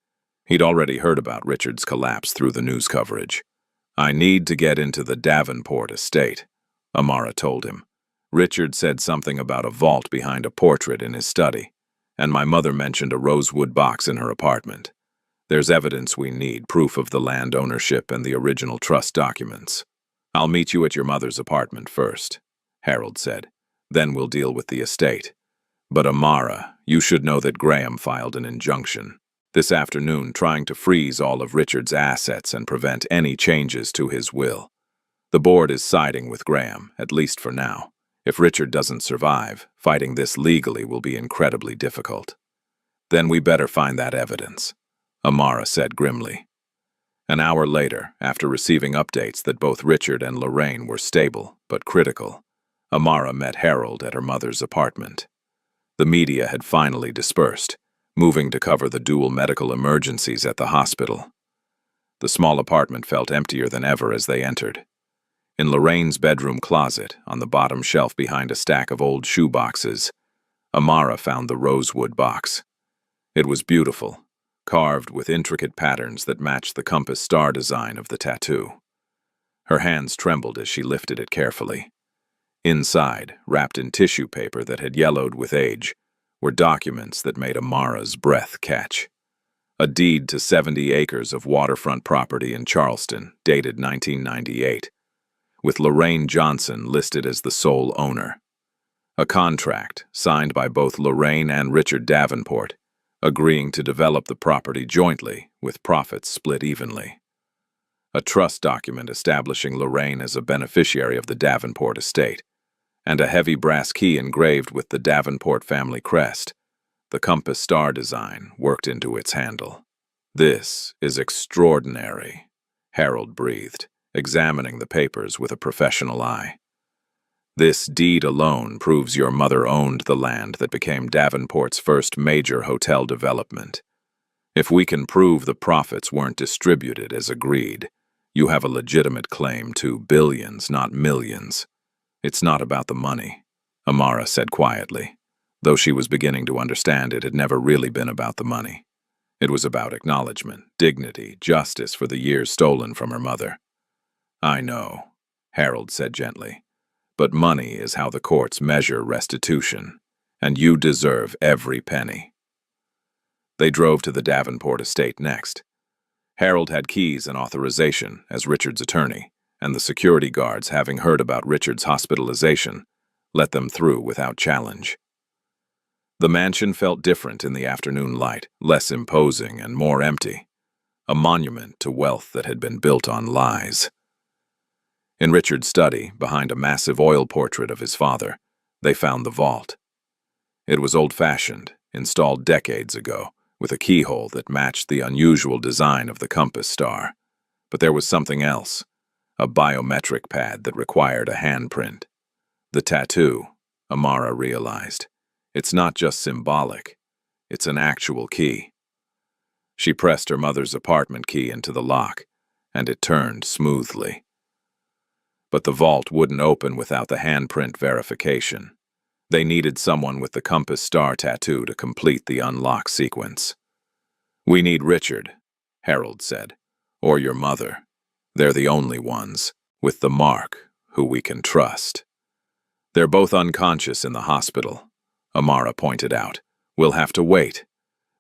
He'd already heard about Richard's collapse through the news coverage. "I need to get into the Davenport estate," Amara told him. "Richard said something about a vault behind a portrait in his study, and my mother mentioned a rosewood box in her apartment. There's evidence we need, proof of the land ownership and the original trust documents." "I'll meet you at your mother's apartment first," Harold said. "Then we'll deal with the estate. But Amara, you should know that Graham filed an injunction this afternoon trying to freeze all of Richard's assets and prevent any changes to his will. The board is siding with Graham, at least for now. If Richard doesn't survive, fighting this legally will be incredibly difficult." "Then we better find that evidence," Amara said grimly. An hour later, after receiving updates that both Richard and Lorraine were stable but critical, Amara met Harold at her mother's apartment. The media had finally dispersed, moving to cover the dual medical emergencies at the hospital. The small apartment felt emptier than ever as they entered. In Lorraine's bedroom closet, on the bottom shelf behind a stack of old shoe boxes, Amara found the rosewood box. It was beautiful, carved with intricate patterns that matched the compass star design of the tattoo. Her hands trembled as she lifted it carefully. Inside, wrapped in tissue paper that had yellowed with age, were documents that made Amara's breath catch. A deed to 70 acres of waterfront property in Charleston, dated 1998, with Lorraine Johnson listed as the sole owner. A contract, signed by both Lorraine and Richard Davenport, agreeing to develop the property jointly, with profits split evenly. A trust document establishing Lorraine as a beneficiary of the Davenport estate, and a heavy brass key engraved with the Davenport family crest, the compass star design, worked into its handle. "This is extraordinary," Harold breathed, examining the papers with a professional eye. "This deed alone proves your mother owned the land that became Davenport's first major hotel development. If we can prove the profits weren't distributed as agreed, you have a legitimate claim to billions, not millions." "It's not about the money," Amara said quietly. Though she was beginning to understand, it had never really been about the money. It was about acknowledgement, dignity, justice for the years stolen from her mother. "I know," Harold said gently, "but money is how the courts measure restitution, and you deserve every penny." They drove to the Davenport estate next. Harold had keys and authorization as Richard's attorney, and the security guards, having heard about Richard's hospitalization, let them through without challenge. The mansion felt different in the afternoon light, less imposing and more empty, a monument to wealth that had been built on lies. In Richard's study, behind a massive oil portrait of his father, they found the vault. It was old-fashioned, installed decades ago, with a keyhole that matched the unusual design of the compass star. But there was something else, a biometric pad that required a handprint. The tattoo, Amara realized. It's not just symbolic, it's an actual key. She pressed her mother's apartment key into the lock, and it turned smoothly. But the vault wouldn't open without the handprint verification. They needed someone with the compass star tattoo to complete the unlock sequence. "We need Richard," Harold said, "or your mother. They're the only ones, with the mark, who we can trust." "They're both unconscious in the hospital," Amara pointed out. "We'll have to wait."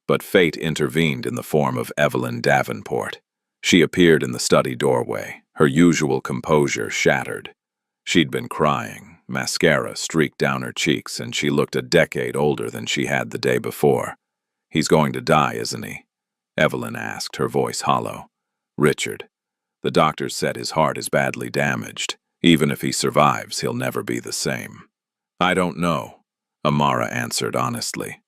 But fate intervened in the form of Evelyn Davenport. She appeared in the study doorway, her usual composure shattered. She'd been crying, mascara streaked down her cheeks, and she looked a decade older than she had the day before. "He's going to die, isn't he?" Evelyn asked, her voice hollow. "Richard. The doctors said his heart is badly damaged. Even if he survives, he'll never be the same." "I don't know," Amara answered honestly.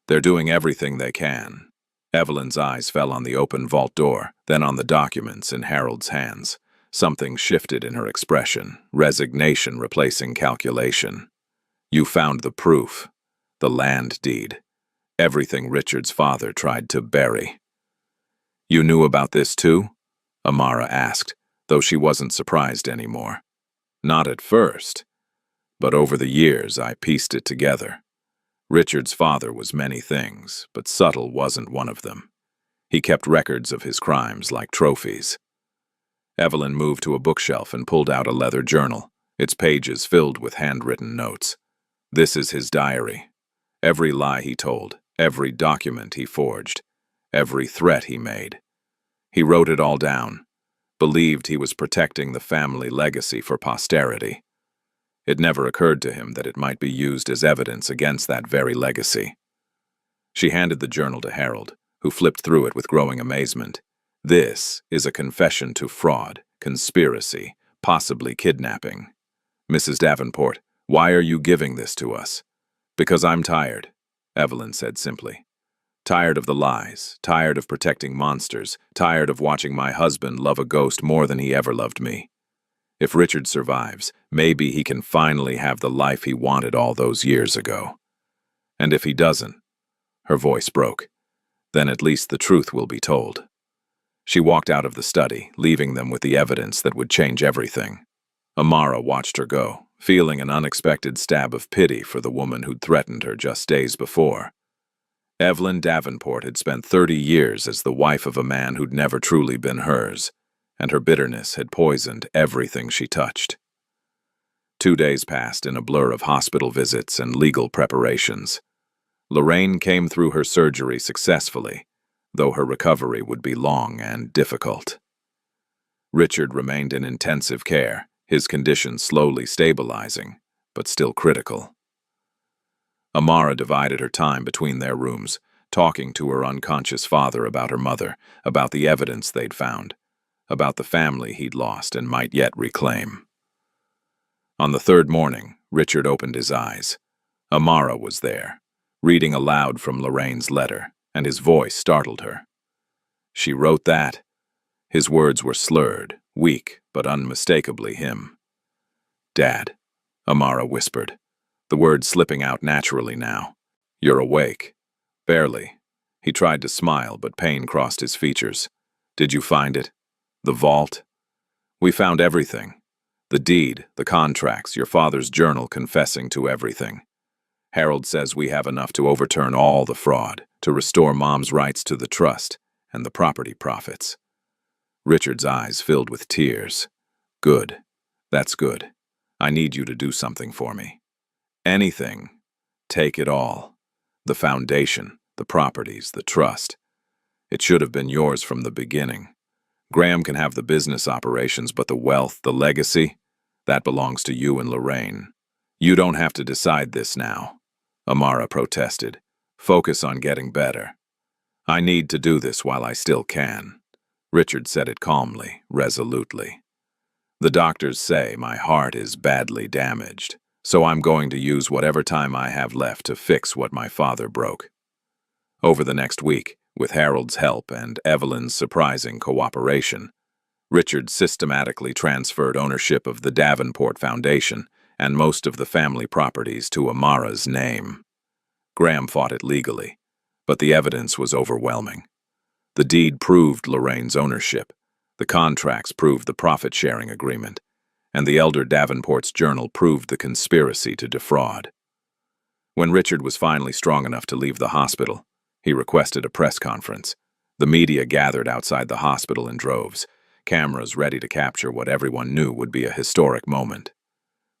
"They're doing everything they can." Evelyn's eyes fell on the open vault door, then on the documents in Harold's hands. Something shifted in her expression, resignation replacing calculation. "You found the proof, the land deed, everything Richard's father tried to bury." "You knew about this too?" Amara asked, though she wasn't surprised anymore. "Not at first, but over the years I pieced it together. Richard's father was many things, but subtle wasn't one of them. He kept records of his crimes like trophies." Evelyn moved to a bookshelf and pulled out a leather journal, its pages filled with handwritten notes. "This is his diary. Every lie he told, every document he forged, every threat he made. He wrote it all down, believed he was protecting the family legacy for posterity. It never occurred to him that it might be used as evidence against that very legacy." She handed the journal to Harold, who flipped through it with growing amazement. "This is a confession to fraud, conspiracy, possibly kidnapping. Mrs. Davenport, why are you giving this to us?" "Because I'm tired," Evelyn said simply. "Tired of the lies, tired of protecting monsters, tired of watching my husband love a ghost more than he ever loved me. If Richard survives, maybe he can finally have the life he wanted all those years ago. And if he doesn't," her voice broke, "then at least the truth will be told." She walked out of the study, leaving them with the evidence that would change everything. Amara watched her go, feeling an unexpected stab of pity for the woman who'd threatened her just days before. Evelyn Davenport had spent 30 years as the wife of a man who'd never truly been hers, and her bitterness had poisoned everything she touched. 2 days passed in a blur of hospital visits and legal preparations. Lorraine came through her surgery successfully, though her recovery would be long and difficult. Richard remained in intensive care, his condition slowly stabilizing, but still critical. Amara divided her time between their rooms, talking to her unconscious father about her mother, about the evidence they'd found, about the family he'd lost and might yet reclaim. On the third morning, Richard opened his eyes. Amara was there, reading aloud from Lorraine's letter, and his voice startled her. "She wrote that?" His words were slurred, weak, but unmistakably him. "Dad," Amara whispered, the words slipping out naturally now. "You're awake." "Barely." He tried to smile, but pain crossed his features. "Did you find it? The vault?" "We found everything. The deed, the contracts, your father's journal confessing to everything. Harold says we have enough to overturn all the fraud, to restore Mom's rights to the trust and the property profits." Richard's eyes filled with tears. "Good. That's good. I need you to do something for me. Anything. Take it all. The foundation, the properties, the trust. It should have been yours from the beginning. Graham can have the business operations, but the wealth, the legacy, that belongs to you and Lorraine. You don't have to decide this now," Amara protested. "Focus on getting better." "I need to do this while I still can." Richard said it calmly, resolutely. "The doctors say my heart is badly damaged, so I'm going to use whatever time I have left to fix what my father broke." Over the next week, with Harold's help and Evelyn's surprising cooperation, Richard systematically transferred ownership of the Davenport Foundation and most of the family properties to Amara's name. Graham fought it legally, but the evidence was overwhelming. The deed proved Lorraine's ownership, the contracts proved the profit-sharing agreement, and the elder Davenport's journal proved the conspiracy to defraud. When Richard was finally strong enough to leave the hospital, he requested a press conference. The media gathered outside the hospital in droves, cameras ready to capture what everyone knew would be a historic moment.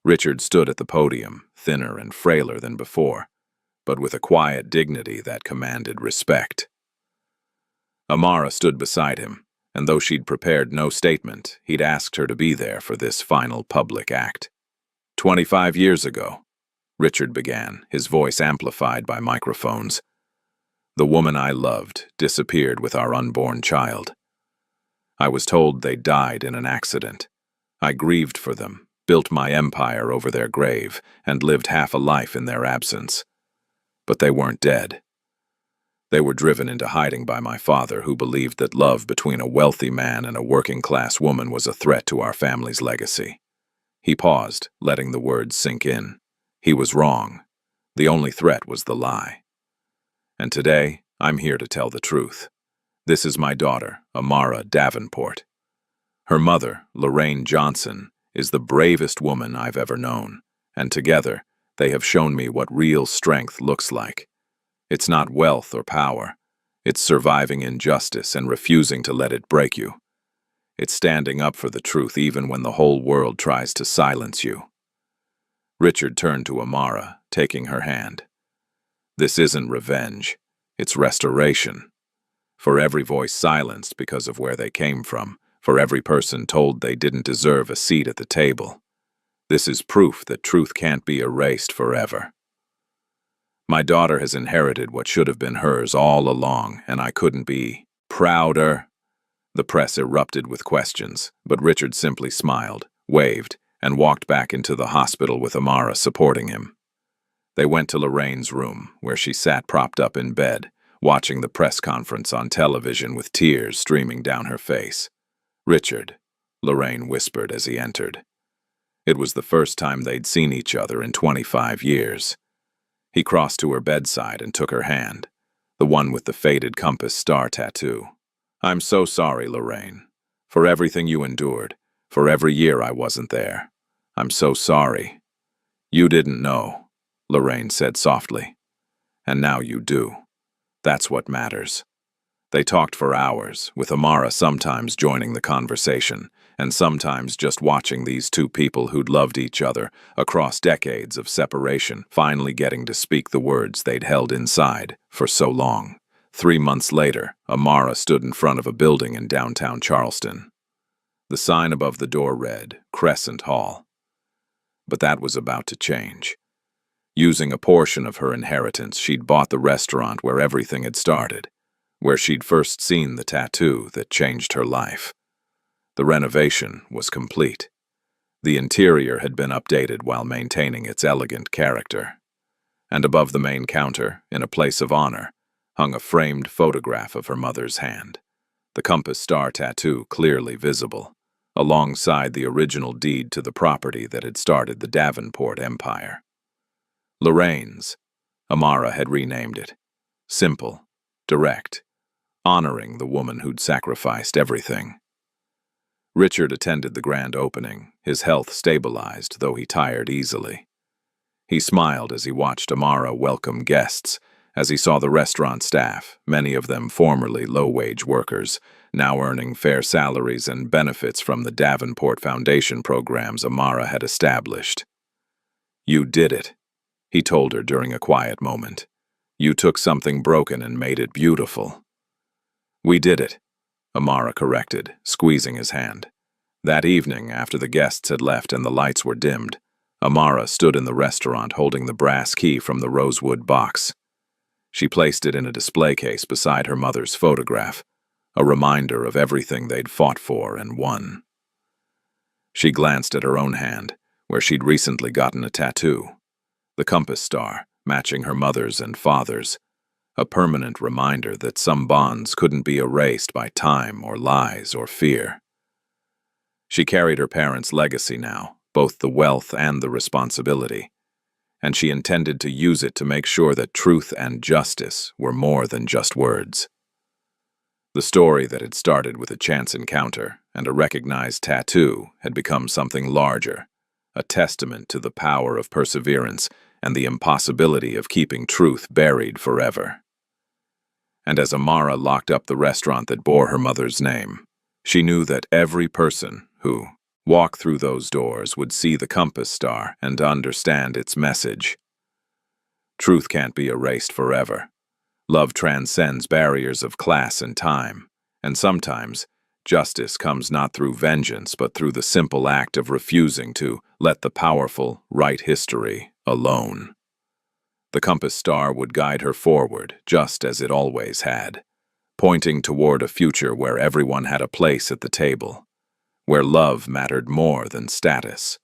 Richard stood at the podium, thinner and frailer than before, but with a quiet dignity that commanded respect. Amara stood beside him, and though she'd prepared no statement, he'd asked her to be there for this final public act. 25 years ago, Richard began, his voice amplified by microphones. The woman I loved disappeared with our unborn child. I was told they died in an accident. I grieved for them, built my empire over their grave, and lived half a life in their absence. But they weren't dead. They were driven into hiding by my father, who believed that love between a wealthy man and a working-class woman was a threat to our family's legacy. He paused, letting the words sink in. He was wrong. The only threat was the lie. And today, I'm here to tell the truth. This is my daughter, Amara Davenport. Her mother, Lorraine Johnson, is the bravest woman I've ever known, and together, they have shown me what real strength looks like. It's not wealth or power. It's surviving injustice and refusing to let it break you. It's standing up for the truth even when the whole world tries to silence you. Richard turned to Amara, taking her hand. This isn't revenge. It's restoration. For every voice silenced because of where they came from, for every person told they didn't deserve a seat at the table. This is proof that truth can't be erased forever. My daughter has inherited what should have been hers all along, and I couldn't be prouder. The press erupted with questions, but Richard simply smiled, waved, and walked back into the hospital with Amara supporting him. They went to Lorraine's room, where she sat propped up in bed, watching the press conference on television with tears streaming down her face. "Richard," Lorraine whispered as he entered. It was the first time they'd seen each other in 25 years. He crossed to her bedside and took her hand, the one with the faded compass star tattoo. "I'm so sorry, Lorraine, for everything you endured, for every year I wasn't there. I'm so sorry." "You didn't know," Lorraine said softly. "And now you do. That's what matters." They talked for hours, with Amara sometimes joining the conversation, and sometimes just watching these two people who'd loved each other across decades of separation, finally getting to speak the words they'd held inside for so long. 3 months later, Amara stood in front of a building in downtown Charleston. The sign above the door read, Crescent Hall. But that was about to change. Using a portion of her inheritance, she'd bought the restaurant where everything had started, where she'd first seen the tattoo that changed her life. The renovation was complete. The interior had been updated while maintaining its elegant character. And above the main counter, in a place of honor, hung a framed photograph of her mother's hand, the compass star tattoo clearly visible, alongside the original deed to the property that had started the Davenport Empire. Lorraine's, Amara had renamed it. Simple, direct, honoring the woman who'd sacrificed everything. Richard attended the grand opening, his health stabilized, though he tired easily. He smiled as he watched Amara welcome guests, as he saw the restaurant staff, many of them formerly low-wage workers, now earning fair salaries and benefits from the Davenport Foundation programs Amara had established. "You did it," he told her during a quiet moment. "You took something broken and made it beautiful." "We did it," Amara corrected, squeezing his hand. That evening, after the guests had left and the lights were dimmed, Amara stood in the restaurant holding the brass key from the rosewood box. She placed it in a display case beside her mother's photograph, a reminder of everything they'd fought for and won. She glanced at her own hand, where she'd recently gotten a tattoo, the compass star, matching her mother's and father's, a permanent reminder that some bonds couldn't be erased by time or lies or fear. She carried her parents' legacy now, both the wealth and the responsibility, and she intended to use it to make sure that truth and justice were more than just words. The story that had started with a chance encounter and a recognized tattoo had become something larger, a testament to the power of perseverance and the impossibility of keeping truth buried forever. And as Amara locked up the restaurant that bore her mother's name, she knew that every person who walked through those doors would see the compass star and understand its message. Truth can't be erased forever. Love transcends barriers of class and time, and sometimes justice comes not through vengeance but through the simple act of refusing to let the powerful write history alone. The compass star would guide her forward, just as it always had, pointing toward a future where everyone had a place at the table, where love mattered more than status,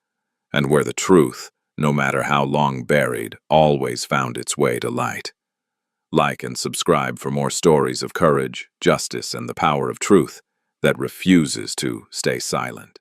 and where the truth, no matter how long buried, always found its way to light. Like and subscribe for more stories of courage, justice, and the power of truth that refuses to stay silent.